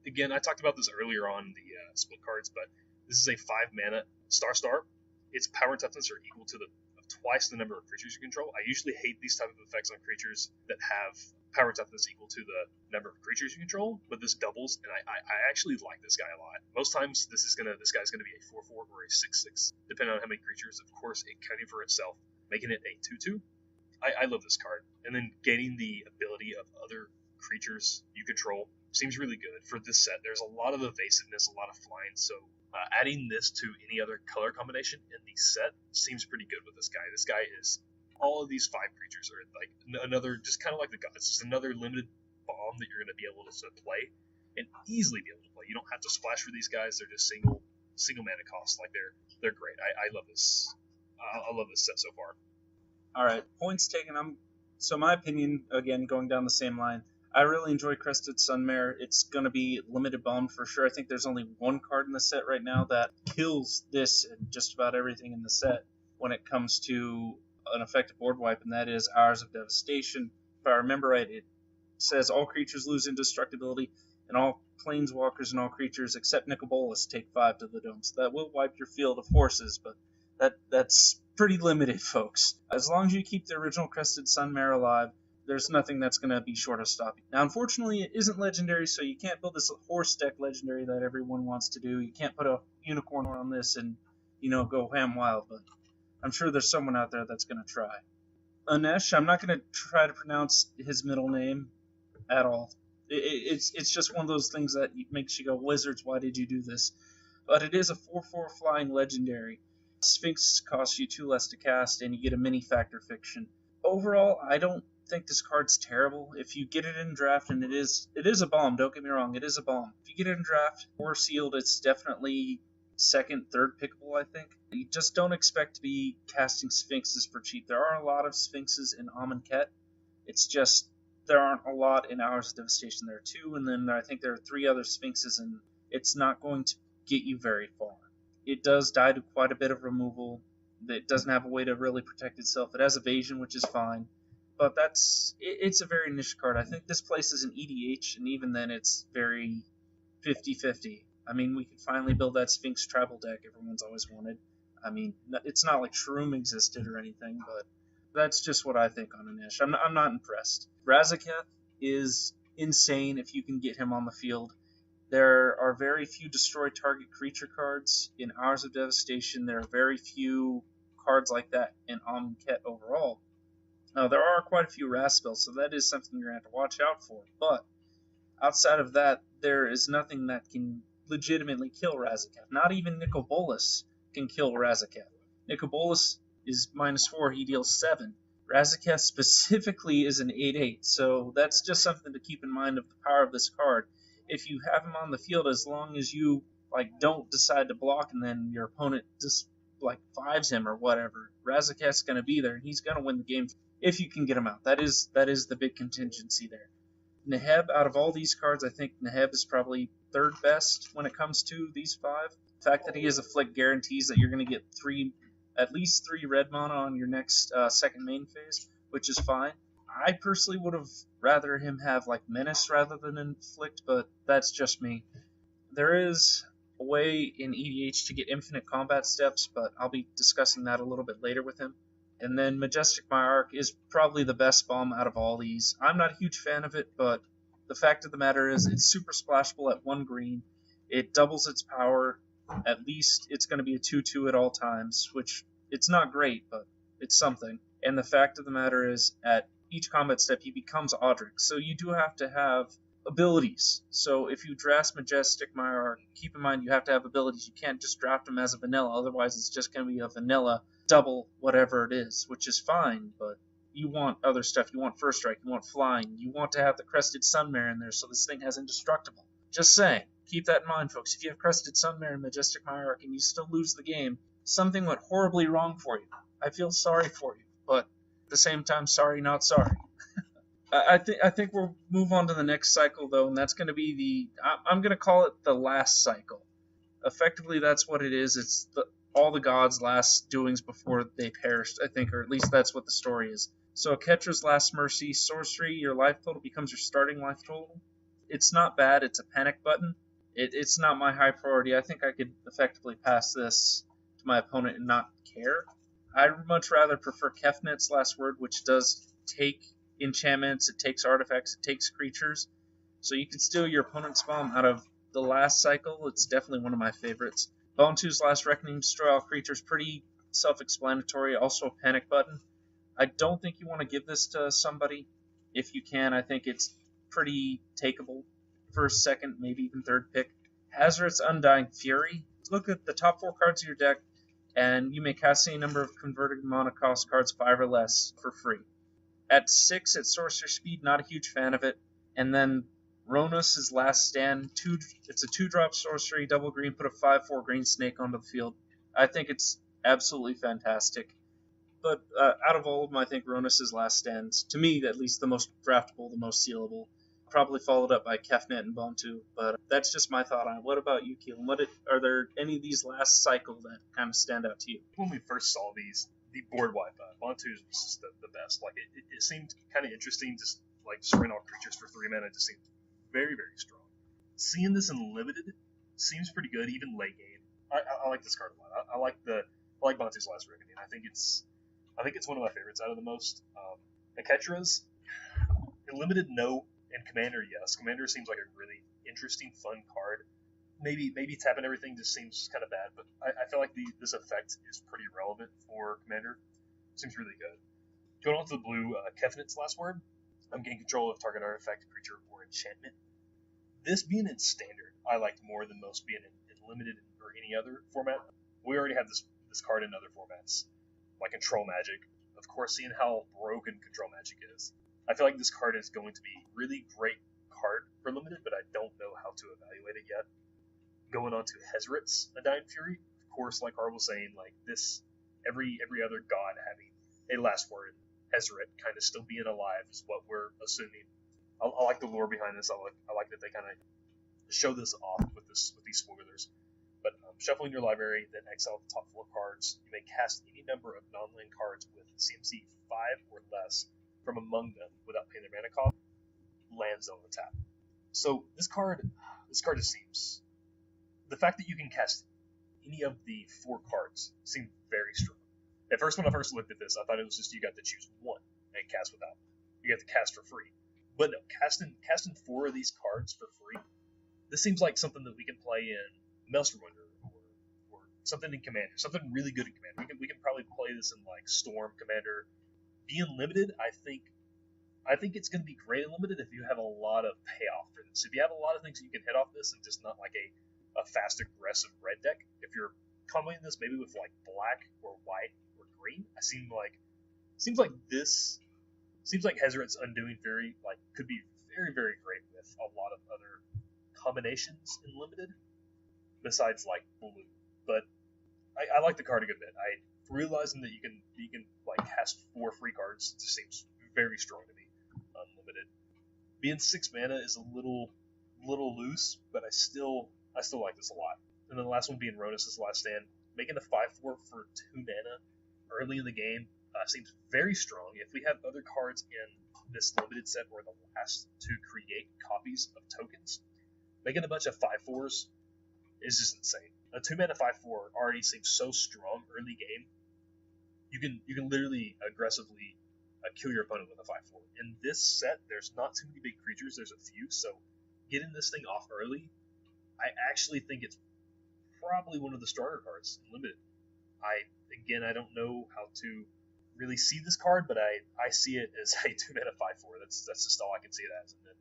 Again, I talked about this earlier on the split cards, but this is a 5 mana star. Its power and toughness are equal to twice the number of creatures you control. I usually hate these type of effects on creatures that have power toughness equal to the number of creatures you control, but this doubles, and I actually like this guy a lot. Most times this guy's gonna be a 4/4 or a 6/6, depending on how many creatures. Of course, it counting for itself, making it a 2/2. I love this card, and then gaining the ability of other creatures you control seems really good for this set. There's a lot of evasiveness, a lot of flying, so adding this to any other color combination in the set seems pretty good with this guy. This guy is all of these 5 creatures are like another, just kind of like the gods, just another limited bomb that you're going to be able to play and easily be able to play. You don't have to splash for these guys; they're just single mana cost. Like they're great. I love this. I love this set so far. All right, points taken. So my opinion, again, going down the same line. I really enjoy Crested Sunmare. It's going to be limited bomb for sure. I think there's only one card in the set right now that kills this and just about everything in the set when it comes to an effective board wipe, and that is Hours of Devastation. If I remember right, it says all creatures lose indestructibility, and all planeswalkers and all creatures except Nicobolas take 5 to the dome. So that will wipe your field of horses, but that's pretty limited, folks. As long as you keep the original Crested Sunmare alive, there's nothing that's going to be short of stopping. Now, unfortunately, it isn't legendary, so you can't build this horse deck legendary that everyone wants to do. You can't put a unicorn on this and, go ham wild, but I'm sure there's someone out there that's going to try. Anesh, I'm not going to try to pronounce his middle name at all. It's just one of those things that makes you go, Wizards, why did you do this? But it is a 4/4 flying legendary. Sphinx costs you 2 less to cast, and you get a mini Factor Fiction. Overall, I don't think this card's terrible. If you get it in draft, and it is a bomb, don't get me wrong, it is a bomb. If you get it in draft or sealed, it's definitely second, third pickable, I think. You just don't expect to be casting Sphinxes for cheap. There are a lot of Sphinxes in Amonkhet. It's just there aren't a lot in Hours of Devastation. There are 2, and then I think there are 3 other Sphinxes, and it's not going to get you very far. It does die to quite a bit of removal. It doesn't have a way to really protect itself. It has evasion, which is fine. But it's a very niche card. I think this places an EDH, and even then it's very 50-50. I mean, we could finally build that Sphinx tribal deck everyone's always wanted. I mean, it's not like Shroom existed or anything, but that's just what I think on Anesh. I'm not impressed. Razaketh is insane if you can get him on the field. There are very few destroy target creature cards in Hours of Devastation. There are very few cards like that in Amonkhet overall. Now, there are quite a few Raz spells, so that is something you're going to have to watch out for. But outside of that, there is nothing that can legitimately kill Razaketh. Not even Nicobolas can kill Razaketh. Nicobolas is -4, he deals 7. Razaketh specifically is an 8/8, so that's just something to keep in mind of the power of this card. If you have him on the field, as long as you don't decide to block and then your opponent just 5s him or whatever, Razaketh's going to be there and he's going to win the game if you can get him out. That is the big contingency there. Neheb, out of all these cards, I think Neheb is probably third best when it comes to these 5. The fact that he has a flick guarantees that you're going to get at least 3 red mana on your next second main phase, which is fine. I personally would have rather him have Menace rather than Inflict, but that's just me. There is a way in EDH to get infinite combat steps, but I'll be discussing that a little bit later with him. And then Majestic Myarch is probably the best bomb out of all these. I'm not a huge fan of it, but the fact of the matter is it's super splashable at 1 green. It doubles its power. At least it's going to be a 2/2 at all times, which it's not great, but it's something. And the fact of the matter is at each combat step he becomes Audric, so you do have to have abilities. So if you draft Majestic Myarch, keep in mind you have to have abilities. You can't just draft him as a vanilla, otherwise it's just going to be a vanilla double whatever it is, which is fine, but you want other stuff. You want First Strike, you want Flying, you want to have the Crested Sunmare in there so this thing has Indestructible. Just saying. Keep that in mind, folks. If you have Crested Sunmare and Majestic Myarch and you still lose the game, something went horribly wrong for you. I feel sorry for you, but at the same time, sorry, not sorry. I think we'll move on to the next cycle, though, and that's going to be I'm going to call it the last cycle. Effectively, that's what it is. It's all the gods' last doings before they perished, I think, or at least that's what the story is. So Ketra's Last Mercy, sorcery, your life total becomes your starting life total. It's not bad. It's a panic button. It's not my high priority. I think I could effectively pass this to my opponent and not care. I'd much rather prefer Kefnet's Last Word, which does take enchantments, it takes artifacts, it takes creatures. So you can steal your opponent's bomb out of the last cycle. It's definitely one of my favorites. Bontu's Last Reckoning, destroy all creatures, pretty self-explanatory. Also a panic button. I don't think you want to give this to somebody. If you can, I think it's pretty takeable. First, second, maybe even third pick. Hazard's Undying Fury. Look at the top 4 cards of your deck, and you may cast any number of converted mana cost cards 5 or less for free. At 6, at Sorcerer Speed, not a huge fan of it. And then Ronus' Last Stand. It's a 2-drop sorcery, double green, put a 5/4 green snake onto the field. I think it's absolutely fantastic. But out of all of them, I think Ronus' Last Stand's, to me at least, the most draftable, the most sealable. Probably followed up by Kefnet and Bontu, but that's just my thought on it. What about you, Keelan? Are there any of these last cycle that kind of stand out to you? When we first saw these, the board wipe, Bontu's was just the best. Like, it seemed kind of interesting, just like destroying all creatures for 3 mana. It just seemed very, very strong. Seeing this in limited seems pretty good, even late game. I like this card a lot. I like Bontu's Last Reckoning. I think it's one of my favorites out of the most. Aketra's limited, no, and Commander, yes. Commander seems like a really interesting, fun card. Maybe tapping everything just seems kind of bad, but I feel like this effect is pretty relevant for Commander. Seems really good. Going on to the blue, Kefnet's Last Word. I'm getting control of target artifact, creature, or enchantment. This being in Standard, I liked more than most being in Limited or any other format. We already have this card in other formats, like Control Magic. Of course, seeing how broken Control Magic is, I feel like this card is going to be a really great card for Limited, but I don't know how to evaluate it yet. Going on to Hezret's Undying Fury, of course, like Carl was saying, like this, every other god having a last word, Hezret kind of still being alive is what we're assuming. I like the lore behind this. I like that they kind of show this off with these spoilers. But shuffling your library, then exile the top 4 cards. You may cast any number of non-land cards with CMC 5 or less from among them without paying their mana cost. Lands on the tap. So this card just seems, the fact that you can cast any of the 4 cards seemed very strong. At first, when I first looked at this, I thought it was just you got to choose one and cast without. You got to cast for free. But no, casting 4 of these cards for free, this seems like something that we can play in Maelstrom Wonder or something in Commander, something really good in Commander. We can probably play this in like Storm Commander. Being limited, I think it's going to be great in limited if you have a lot of payoff for this. If you have a lot of things you can hit off this and just not like a fast aggressive red deck. If you're combining this maybe with like black or white or green, seems like Hezret's Undoing Fury like could be very, very great with a lot of other combinations in limited besides like blue. But I like the card a good bit. Realizing that you can like cast 4 free cards just seems very strong to me. Unlimited. Being 6 mana is a little loose, but I still like this a lot. And then the last one being Ronus' Last Stand, making a 5/4 for 2 mana early in the game seems very strong. If we have other cards in this limited set or the last to create copies of tokens, making a bunch of 5/4s is just insane. A 2 mana 5/4 already seems so strong early game. You can literally aggressively kill your opponent with a 5/4. In this set, there's not too many big creatures. There's a few, so getting this thing off early, I actually think it's probably one of the stronger cards in limited. I don't know how to really see this card, but I see it as a 2 mana 5/4. That's just all I can see it as. And then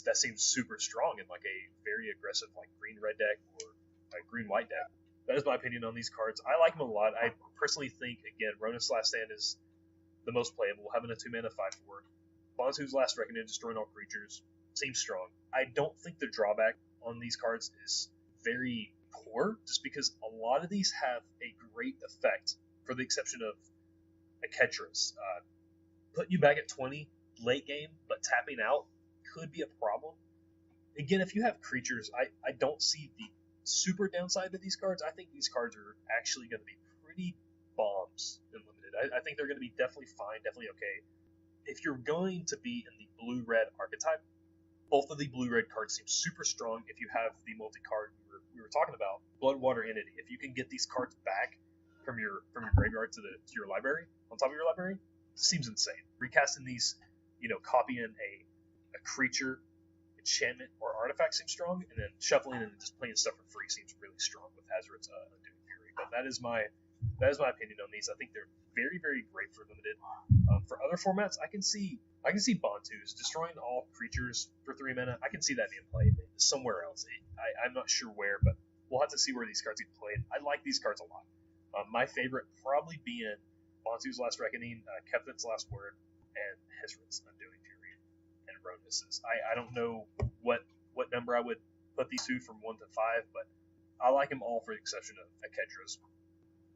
that seems super strong in like a very aggressive like green red deck or a green white deck. That is my opinion on these cards. I like them a lot. I personally think again, Ronus' Last Stand is the most playable, having a 2 mana 5/4. Bontu's Last Reckoning, destroying all creatures, seems strong. I don't think the drawback on these cards is very poor, just because a lot of these have a great effect, for the exception of Aketra's. Putting you back at 20 late game, but tapping out could be a problem. Again, if you have creatures, I don't see the super downside to these cards. I think these cards are actually going to be pretty bombs in limited. I think they're going to be definitely fine, definitely okay. If you're going to be in the blue-red archetype, both of the blue-red cards seem super strong. If you have the multi-card we were talking about, Bloodwater Entity, if you can get these cards back from your graveyard to your library, on top of your library, it seems insane. Recasting these copying a creature, enchantment, or artifact seems strong, and then shuffling and just playing stuff for free seems really strong with Hazard's Undoing Fury. But that is my opinion on these. I think they're very, very great for limited. For other formats, I can see Bantus destroying all creatures for 3 mana. I can see that being played somewhere else. I'm not sure where, but we'll have to see where these cards get played. I like these cards a lot. My favorite probably being Bantu's Last Reckoning, Kepthin's Last Word, and Hezrod's Undoing Fury, and Ronus's. I don't know what number I would put these two from 1 to 5, but I like them all for the exception of Akedra's.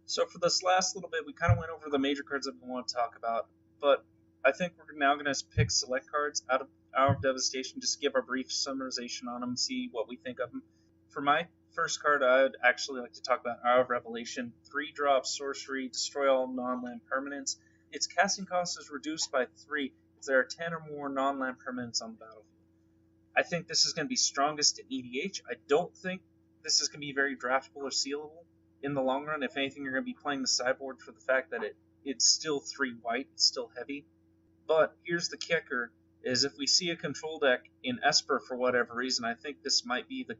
So for this last little bit, we kind of went over the major cards that we want to talk about, but I think we're now going to pick select cards out of Hour of Devastation, just to give our brief summarization on them and see what we think of them. For my first card, I would actually like to talk about Hour of Revelation. 3-drop sorcery, destroy all non-land permanents. Its casting cost is reduced by 3 if there are 10 or more non-land permanents on the battlefield. I think this is going to be strongest in EDH. I don't think this is going to be very draftable or sealable in the long run. If anything, you're going to be playing the sideboard for the fact that it's still 3 white, it's still heavy. But here's the kicker, is if we see a control deck in Esper for whatever reason, I think this might be the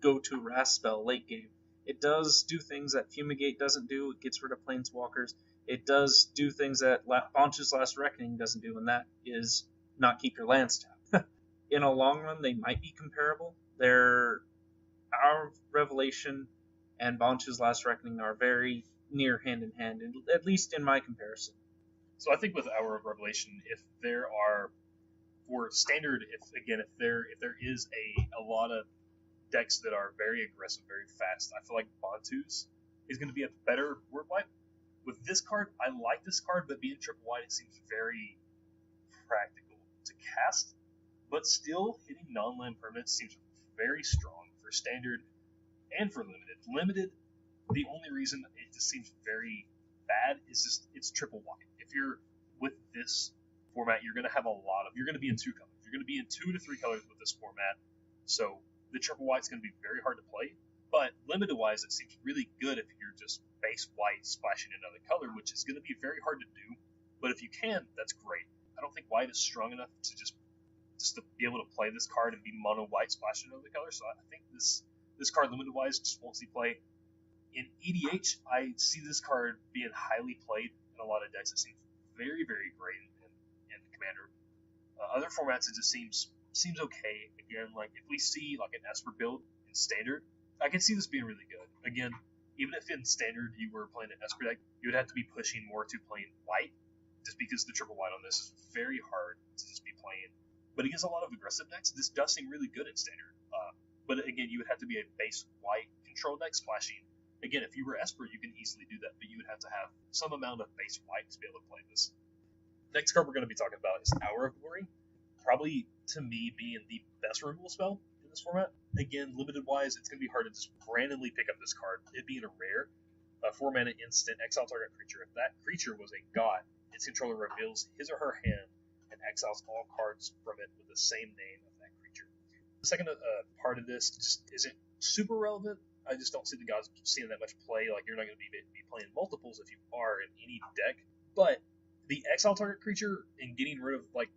go-to Wrath spell late game. It does do things that Fumigate doesn't do. It gets rid of Planeswalkers. It does do things that Bantu's Last Reckoning doesn't do, and that is not keep your lands tapped. In a long run, they might be comparable. Our Revelation and Bantu's Last Reckoning are very near hand in hand, at least in my comparison. So I think with Hour of Revelation, if there are, for standard, if there is a lot of decks that are very aggressive, very fast, I feel like Bantu's is going to be a better word wipe. With this card, I like this card, but being triple white, it seems very practical to cast, but still hitting non-land permanents seems very strong for standard and for limited. Limited, the only reason it just seems very bad is just it's triple white. If you're with this format, you're going to be in 2 colors. You're going to be in 2 to 3 colors with this format. So the triple white's going to be very hard to play. But limited wise, it seems really good if you're just base white splashing another color, which is going to be very hard to do. But if you can, that's great. I don't think white is strong enough to just to be able to play this card and be mono white splashing another color. So I think this card limited wise just won't see play. In EDH, I see this card being highly played in a lot of decks. It seems very, very great in Commander. Other formats, it just seems okay. Again, like if we see like an Esper build in Standard, I can see this being really good. Again, even if in Standard you were playing an Esper deck, you would have to be pushing more to playing white, just because the triple white on this is very hard to just be playing. But against a lot of aggressive decks, this does seem really good in Standard. But again, you would have to be a base white control deck splashing. Again, if you were Esper, you can easily do that, but you would have to have some amount of base white to be able to play this. Next card we're going to be talking about is Hour of Glory. Probably, to me, being the best removal spell in this format. Again, limited-wise, it's going to be hard to just randomly pick up this card. It being a rare, 4-mana instant, exile target creature. If that creature was a god, its controller reveals his or her hand and exiles all cards from it with the same name of that creature. The second part of this just isn't super relevant. I just don't see the gods seeing that much play. Like, you're not going to be playing multiples if you are in any deck. But the exile target creature and getting rid of, like,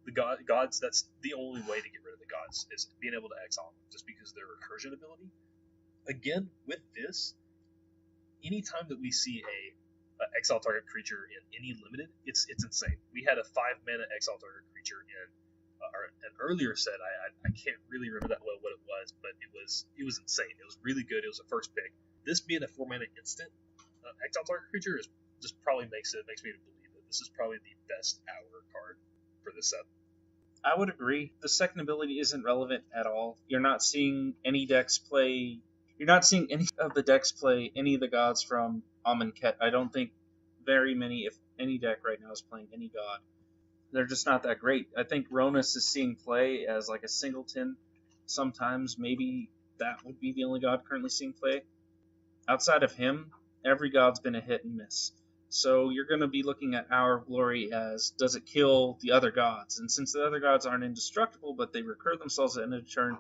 the gods, that's the only way to get rid of the gods, is being able to exile them, just because of their recursion ability. Again, with this, anytime that we see a exile target creature in any limited, it's insane. We had a 5-mana exile target creature in an earlier set. I can't really remember that well what it was, but it was insane. It was really good. It was a first pick. This being a 4-mana instant exile target creature is just probably makes me believe that this is probably the best Hour card for this set. I would agree. The second ability isn't relevant at all. You're not seeing any decks play. You're not seeing any of the decks play any of the gods from Amonkhet. I don't think very many, if any deck right now is playing any god. They're just not that great. I think Ronus is seeing play as like a singleton. Sometimes maybe that would be the only god currently seeing play. Outside of him, every god's been a hit and miss. So you're going to be looking at Hour of Glory as, does it kill the other gods? And since the other gods aren't indestructible, but they recur themselves at the end of the turn,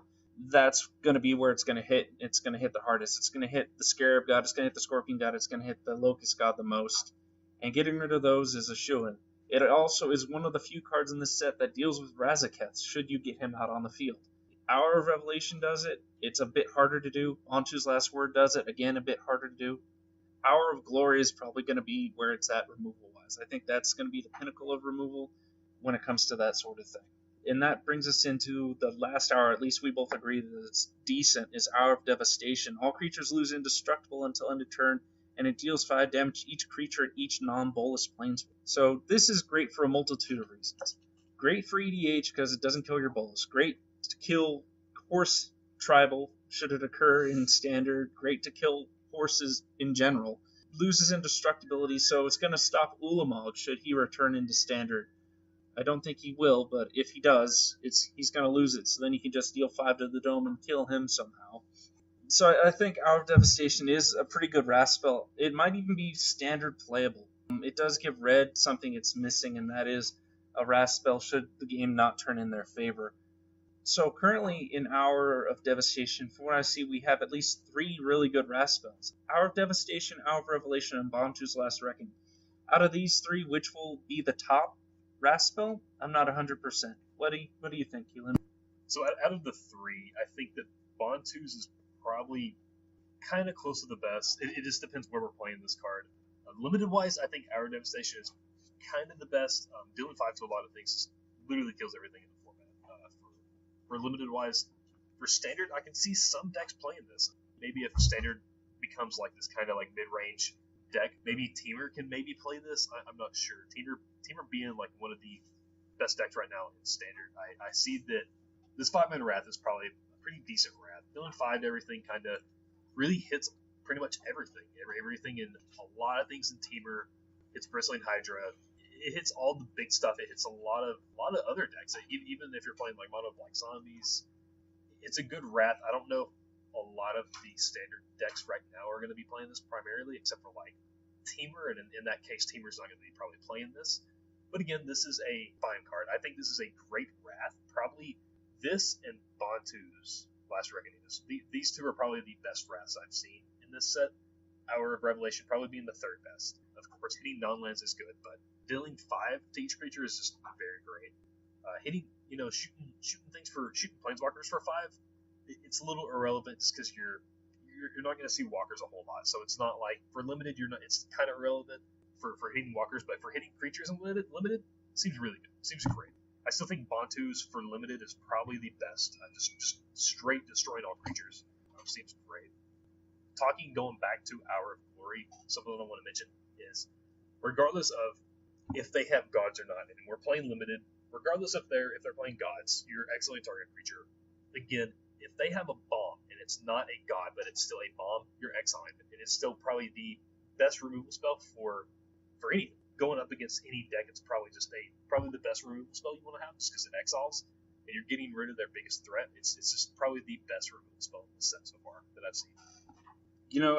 that's going to be where it's going to hit. It's going to hit the hardest. It's going to hit the Scarab god, it's going to hit the Scorpion god, it's going to hit the Locust god the most. And getting rid of those is a shoo-in. It also is one of the few cards in this set that deals with Razaketh, should you get him out on the field. Hour of Revelation does it. It's a bit harder to do. Ontu's Last Word does it. Again, a bit harder to do. Hour of Glory is probably going to be where it's at removal-wise. I think that's going to be the pinnacle of removal when it comes to that sort of thing. And that brings us into the last hour, at least we both agree that it's decent, is Hour of Devastation. All creatures lose indestructible until end of turn, and it deals 5 damage to each creature and each non-bolus planeswalker. So this is great for a multitude of reasons. Great for EDH because it doesn't kill your bolus. Great to kill horse tribal should it occur in standard. Great to kill horses in general. Loses indestructibility, so it's going to stop Ulamog should he return into standard. I don't think he will, but if he does, he's going to lose it, so then you can just deal 5 to the dome and kill him somehow. So I think Hour of Devastation is a pretty good Wrath spell. It might even be standard playable. It does give red something it's missing, and that is a Wrath spell should the game not turn in their favor. So currently in Hour of Devastation, from what I see, we have at least 3 really good Wrath spells. Hour of Devastation, Hour of Revelation, and Bontu's Last Reckoning. Out of these 3, which will be the top Wrath spell? I'm not 100%. What do you think, Keelan? So out of the 3, I think that Bontu's is probably kind of close to the best. It just depends where we're playing this card. Limited-wise, I think Hour of Devastation is kind of the best. Dealing 5 to a lot of things literally kills everything in the format. For limited-wise, for Standard, I can see some decks playing this. Maybe if Standard becomes like this kind of like mid-range deck, maybe Teamer can maybe play this. I'm not sure. Teamer being like one of the best decks right now in Standard, I see that this 5-mana Wrath is probably a pretty decent Wrath. Dealing 5 to everything kind of really hits pretty much everything. Everything in a lot of things in Teamer. It's Bristling Hydra. It hits all the big stuff. It hits a lot of other decks. Even if you're playing like Mono Black Zombies, it's a good Wrath. I don't know if a lot of the standard decks right now are going to be playing this primarily, except for like Teamer, and in that case, Teamer's not going to be probably playing this. But again, this is a fine card. I think this is a great Wrath. Probably this and Bontu's Last Reckoning. These 2 are probably the best Wraths I've seen in this set. Hour of Revelation probably being the 3rd best. Of course, hitting non-lands is good, but dealing 5 to each creature is just very great. Hitting, shooting things for shooting planeswalkers for 5, it's a little irrelevant just because you're not going to see walkers a whole lot. So it's not like for limited, it's kind of irrelevant for hitting walkers, but for hitting creatures in limited, seems really good. Seems great. I still think Bontu's for limited is probably the best. Just straight destroying all creatures seems great. Going back to Hour of Glory, something I want to mention is, regardless of if they have gods or not, and we're playing limited, regardless if they're playing gods, you're exiling target creature. Again, if they have a bomb and it's not a god, but it's still a bomb, you're exiling it, and it's still probably the best removal spell for anything. Going up against any deck, it's probably the best removal spell you want to have, just because it exiles and you're getting rid of their biggest threat. It's just probably the best removal spell in the set so far that I've seen.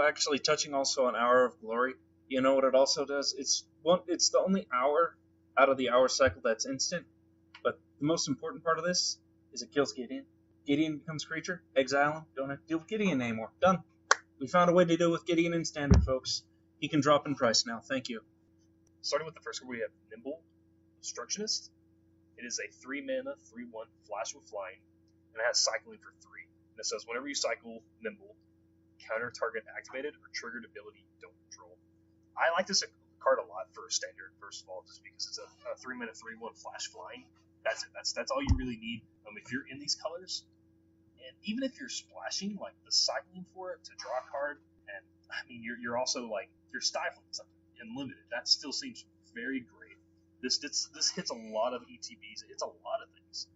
Actually touching also on Hour of Glory, you know what it also does? It's the only hour out of the hour cycle that's instant, but the most important part of this is it kills Gideon. Gideon becomes creature, exile him, don't have to deal with Gideon anymore. Done. We found a way to deal with Gideon in Standard, folks. He can drop in price now. Thank you. Starting with the first card, we have Nimble, Obstructionist. It is a 3-mana, 3/1 flash with flying, and it has cycling for 3. And it says, whenever you cycle Nimble, counter target activated or triggered ability you don't control. I like this card a lot for Standard, first of all, just because it's a 3-mana, 3/1 flash flying. That's it. That's all you really need. If you're in these colors, and even if you're splashing, like the cycling for it to draw a card, and I mean you're also like you're stifling something in limited. That still seems very great. This hits a lot of ETBs. It hits a lot of things.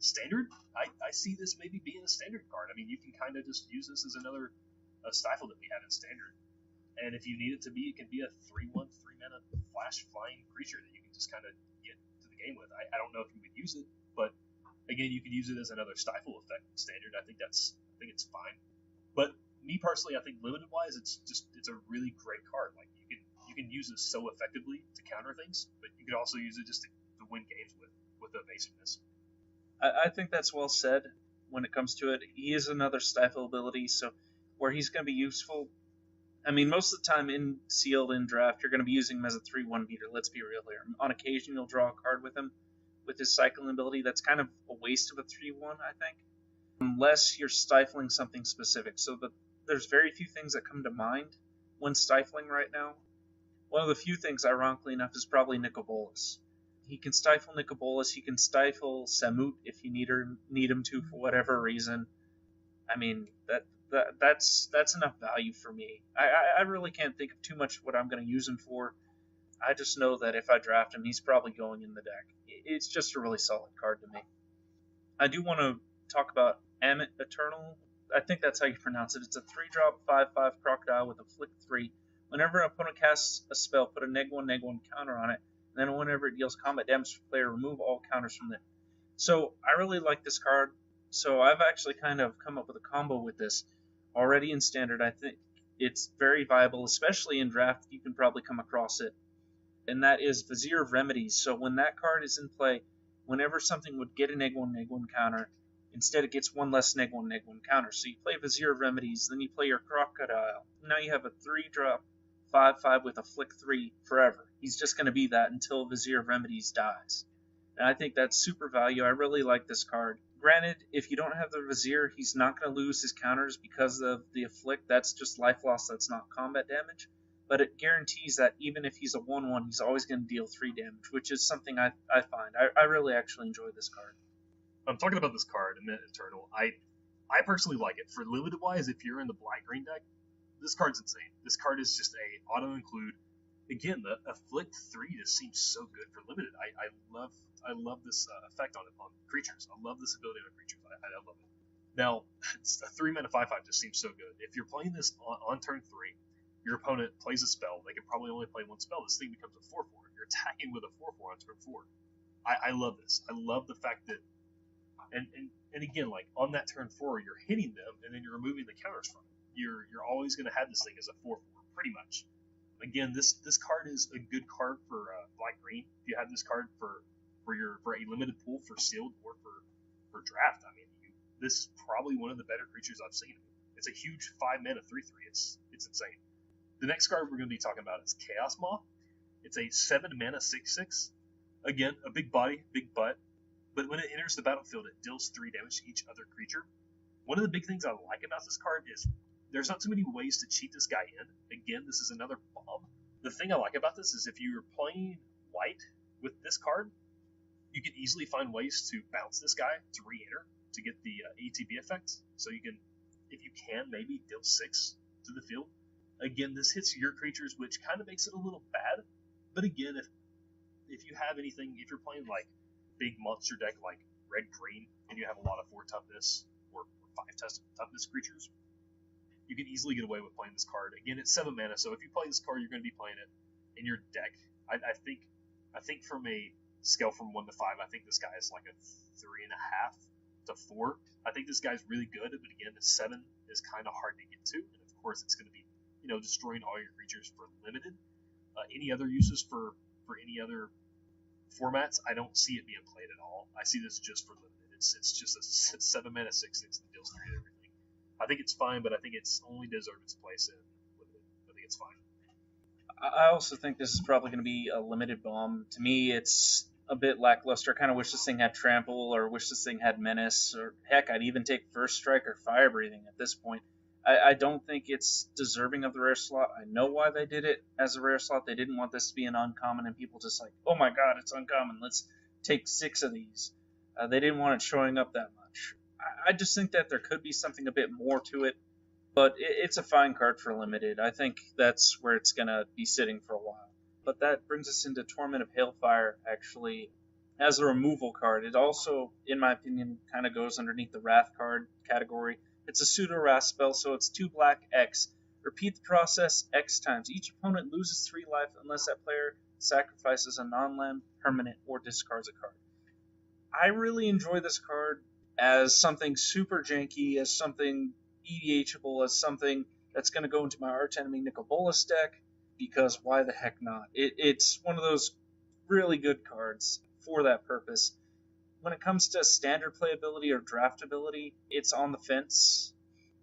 Standard, I see this maybe being a standard card. I mean, you can kind of just use this as another stifle that we have in Standard. And if you need it to be, it can be a 3/1, 3-mana flash flying creature that you can just kind of get to the game with. I don't know if you would use it, but again, you could use it as another stifle effect in Standard. I think it's fine. But me personally, I think limited wise, it's a really great card. Like you can use this so effectively to counter things, but you can also use it just to win games with evasiveness. I think that's well said when it comes to it. He is another stifle ability, so where he's going to be useful, I mean, most of the time in sealed in draft, you're going to be using him as a 3/1 beater. Let's be real here. On occasion, you'll draw a card with him with his cycling ability. That's kind of a waste of a 3/1, I think, unless you're stifling something specific. So there's very few things that come to mind when stifling right now. One of the few things, ironically enough, is probably Nicobolas. He can stifle Nicobolas. He can stifle Samut if you need him to for whatever reason. I mean, that's enough value for me. I really can't think of too much what I'm going to use him for. I just know that if I draft him, he's probably going in the deck. It's just a really solid card to me. I do want to talk about Amit Eternal. I think that's how you pronounce it. It's a 3-drop 5/5 crocodile with a flick 3. Whenever an opponent casts a spell, put a -1/-1 counter on it, and then whenever it deals combat damage to the player, remove all counters from it. So I really like this card. So I've actually kind of come up with a combo with this already in Standard. I think it's very viable, especially in Draft. You can probably come across it, and that is Vizier of Remedies. So when that card is in play, whenever something would get a -1/-1 counter, instead it gets one less -1/-1 counter. So you play Vizier of Remedies, then you play your Crocodile. Now you have a 3-drop 5/5 with a flick 3 forever. He's just going to be that until Vizier of Remedies dies. And I think that's super value. I really like this card. Granted, if you don't have the Vizier, he's not going to lose his counters because of the Afflict. That's just life loss, that's not combat damage. But it guarantees that even if he's a 1/1, he's always going to deal 3 damage, which is something I find. I really actually enjoy this card. I'm talking about this card, Mint Eternal. I personally like it. For limited wise, if you're in the black green deck, this card's insane. This card is just a auto include. Again, the Afflict 3 just seems so good for limited. I love this effect on creatures. I love this ability on creatures. I love it. Now, it's a 3-mana 5/5 just seems so good. If you're playing this on turn 3, your opponent plays a spell. They can probably only play one spell. This thing becomes a 4/4. You're attacking with a 4/4 on turn 4. I love this. I love the fact that, and again, like on that turn 4, you're hitting them, and then you're removing the counters from it. You're always going to have this thing as a 4/4, pretty much. Again, this card is a good card for black green. If you have this card for a limited pool for sealed or for draft, I mean, this is probably one of the better creatures I've seen. It's a huge 5-mana 3/3. It's insane. The next card we're going to be talking about is Chaos Maw. It's a 7-mana 6/6. Again, a big body, big butt, but when it enters the battlefield, it deals 3 damage to each other creature. One of the big things I like about this card is there's not too many ways to cheat this guy in. Again, this is another bomb. The thing I like about this is if you're playing white with this card, you can easily find ways to bounce this guy to re-enter to get the ATB effect. So you can, if you can, maybe deal 6 to the field. Again, this hits your creatures, which kind of makes it a little bad. But again, if you have anything, if you're playing like big monster deck like red-green, and you have a lot of 4 toughness or 5 toughness creatures, you can easily get away with playing this card. Again, it's 7 mana, so if you play this card, you're going to be playing it in your deck. I think from a scale from 1 to 5, I think this guy is like a 3.5 to 4. I think this guy's really good, but again, the 7 is kind of hard to get to, and of course, it's going to be destroying all your creatures for limited. Any other uses for any other formats, I don't see it being played at all. I see this just for limited. It's just a 7-mana 6/6 that deals 3 to everything. I think it's fine, but I think it's only deserves its place in limited. I think it's fine. I also think this is probably going to be a limited bomb. To me, it's a bit lackluster. I kind of wish this thing had Trample, or wish this thing had Menace, or heck, I'd even take First Strike or Fire Breathing at this point. I don't think it's deserving of the rare slot. I know why they did it as a rare slot. They didn't want this to be an uncommon, and people just like, oh my god, it's uncommon. Let's take 6 of these. They didn't want it showing up that much. I just think that there could be something a bit more to it, but it's a fine card for limited. I think that's where it's going to be sitting for a while. But that brings us into Torment of Hailfire, actually, as a removal card. It also, in my opinion, kind of goes underneath the Wrath card category. It's a pseudo-Wrath spell, so it's 2 black, X. Repeat the process X times. Each opponent loses 3 life unless that player sacrifices a non-land permanent or discards a card. I really enjoy this card as something super janky, as something EDHable, as something that's going to go into my Arch Enemy Nicobolas deck, because why the heck not? It's one of those really good cards for that purpose. When it comes to standard playability or draftability, it's on the fence.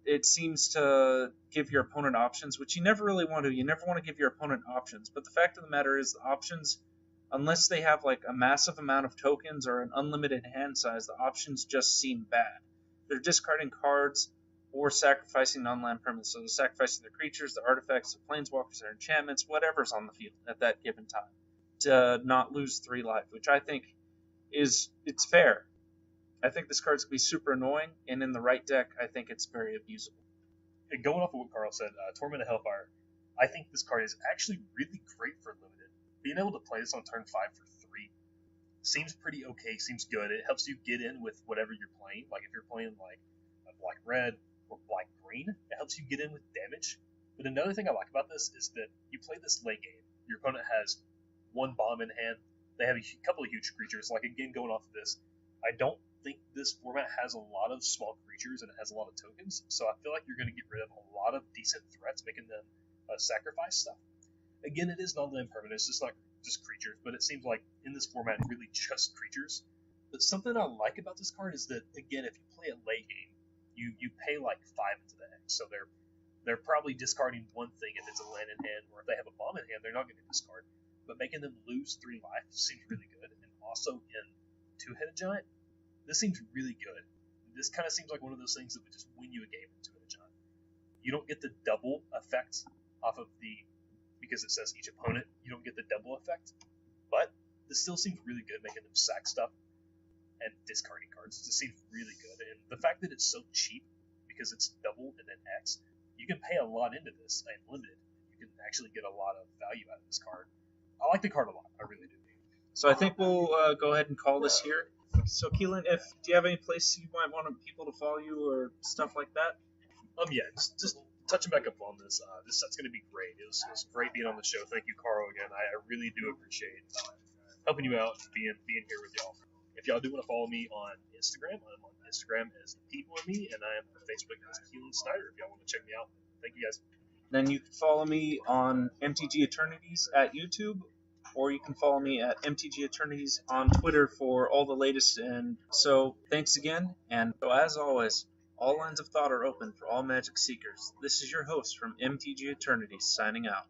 it seems to give your opponent options, which you never really want to. You never want to give your opponent options. But the fact of the matter is, the options, unless they have like a massive amount of tokens or an unlimited hand size, the options just seem bad. They're discarding cards or sacrificing non-land permanents. So they're sacrificing their creatures, their artifacts, their planeswalkers, their enchantments, whatever's on the field at that given time, to not lose 3 life, which I think it's fair. I think this card's gonna be super annoying, and in the right deck, I think it's very abusable. And going off of what Carl said, Torment of Hellfire, I think this card is actually really great for limited. Being able to play this on turn 5 for 3 seems pretty okay, seems good. It helps you get in with whatever you're playing. Like if you're playing like a black red or black green, it helps you get in with damage. But another thing I like about this is that you play this late game. Your opponent has 1 bomb in hand. They have a couple of huge creatures. Like again, going off of this, I don't think this format has a lot of small creatures and it has a lot of tokens. So I feel like you're going to get rid of a lot of decent threats, making them sacrifice stuff. Again, it is non-land permanent. It's just not just creatures, but it seems like in this format, really just creatures. But something I like about this card is that, again, if you play a late game, you pay like 5 into the X. So they're probably discarding one thing if it's a land in hand, or if they have a bomb in hand, they're not going to discard. But making them lose 3 life seems really good. And also in Two-Headed Giant, this seems really good. This kind of seems like one of those things that would just win you a game in Two-Headed Giant. You don't get the double effect off of the, because it says each opponent, you don't get the double effect. But this still seems really good, making them sack stuff and discarding cards. This seems really good. And the fact that it's so cheap, because it's double and then X, you can pay a lot into this and limited. You can actually get a lot of value out of this card. I like the card a lot. I really do. So I think we'll go ahead and call this here. So Keelan, do you have any place you might want people to follow you or stuff like that? Yeah, just touching back up on this. This set's going to be great. It was great being on the show. Thank you, Carl, again. I really do appreciate helping you out, being here with y'all. If y'all do want to follow me on Instagram, I'm on Instagram as The People in Me, and I am on Facebook as Keelan Snyder. If y'all want to check me out, thank you guys. Then you can follow me on MTG-Eternities at YouTube, or you can follow me at MTG-Eternities on Twitter for all the latest. And so thanks again, and so as always, all lines of thought are open for all Magic Seekers. This is your host from MTG-Eternities signing out.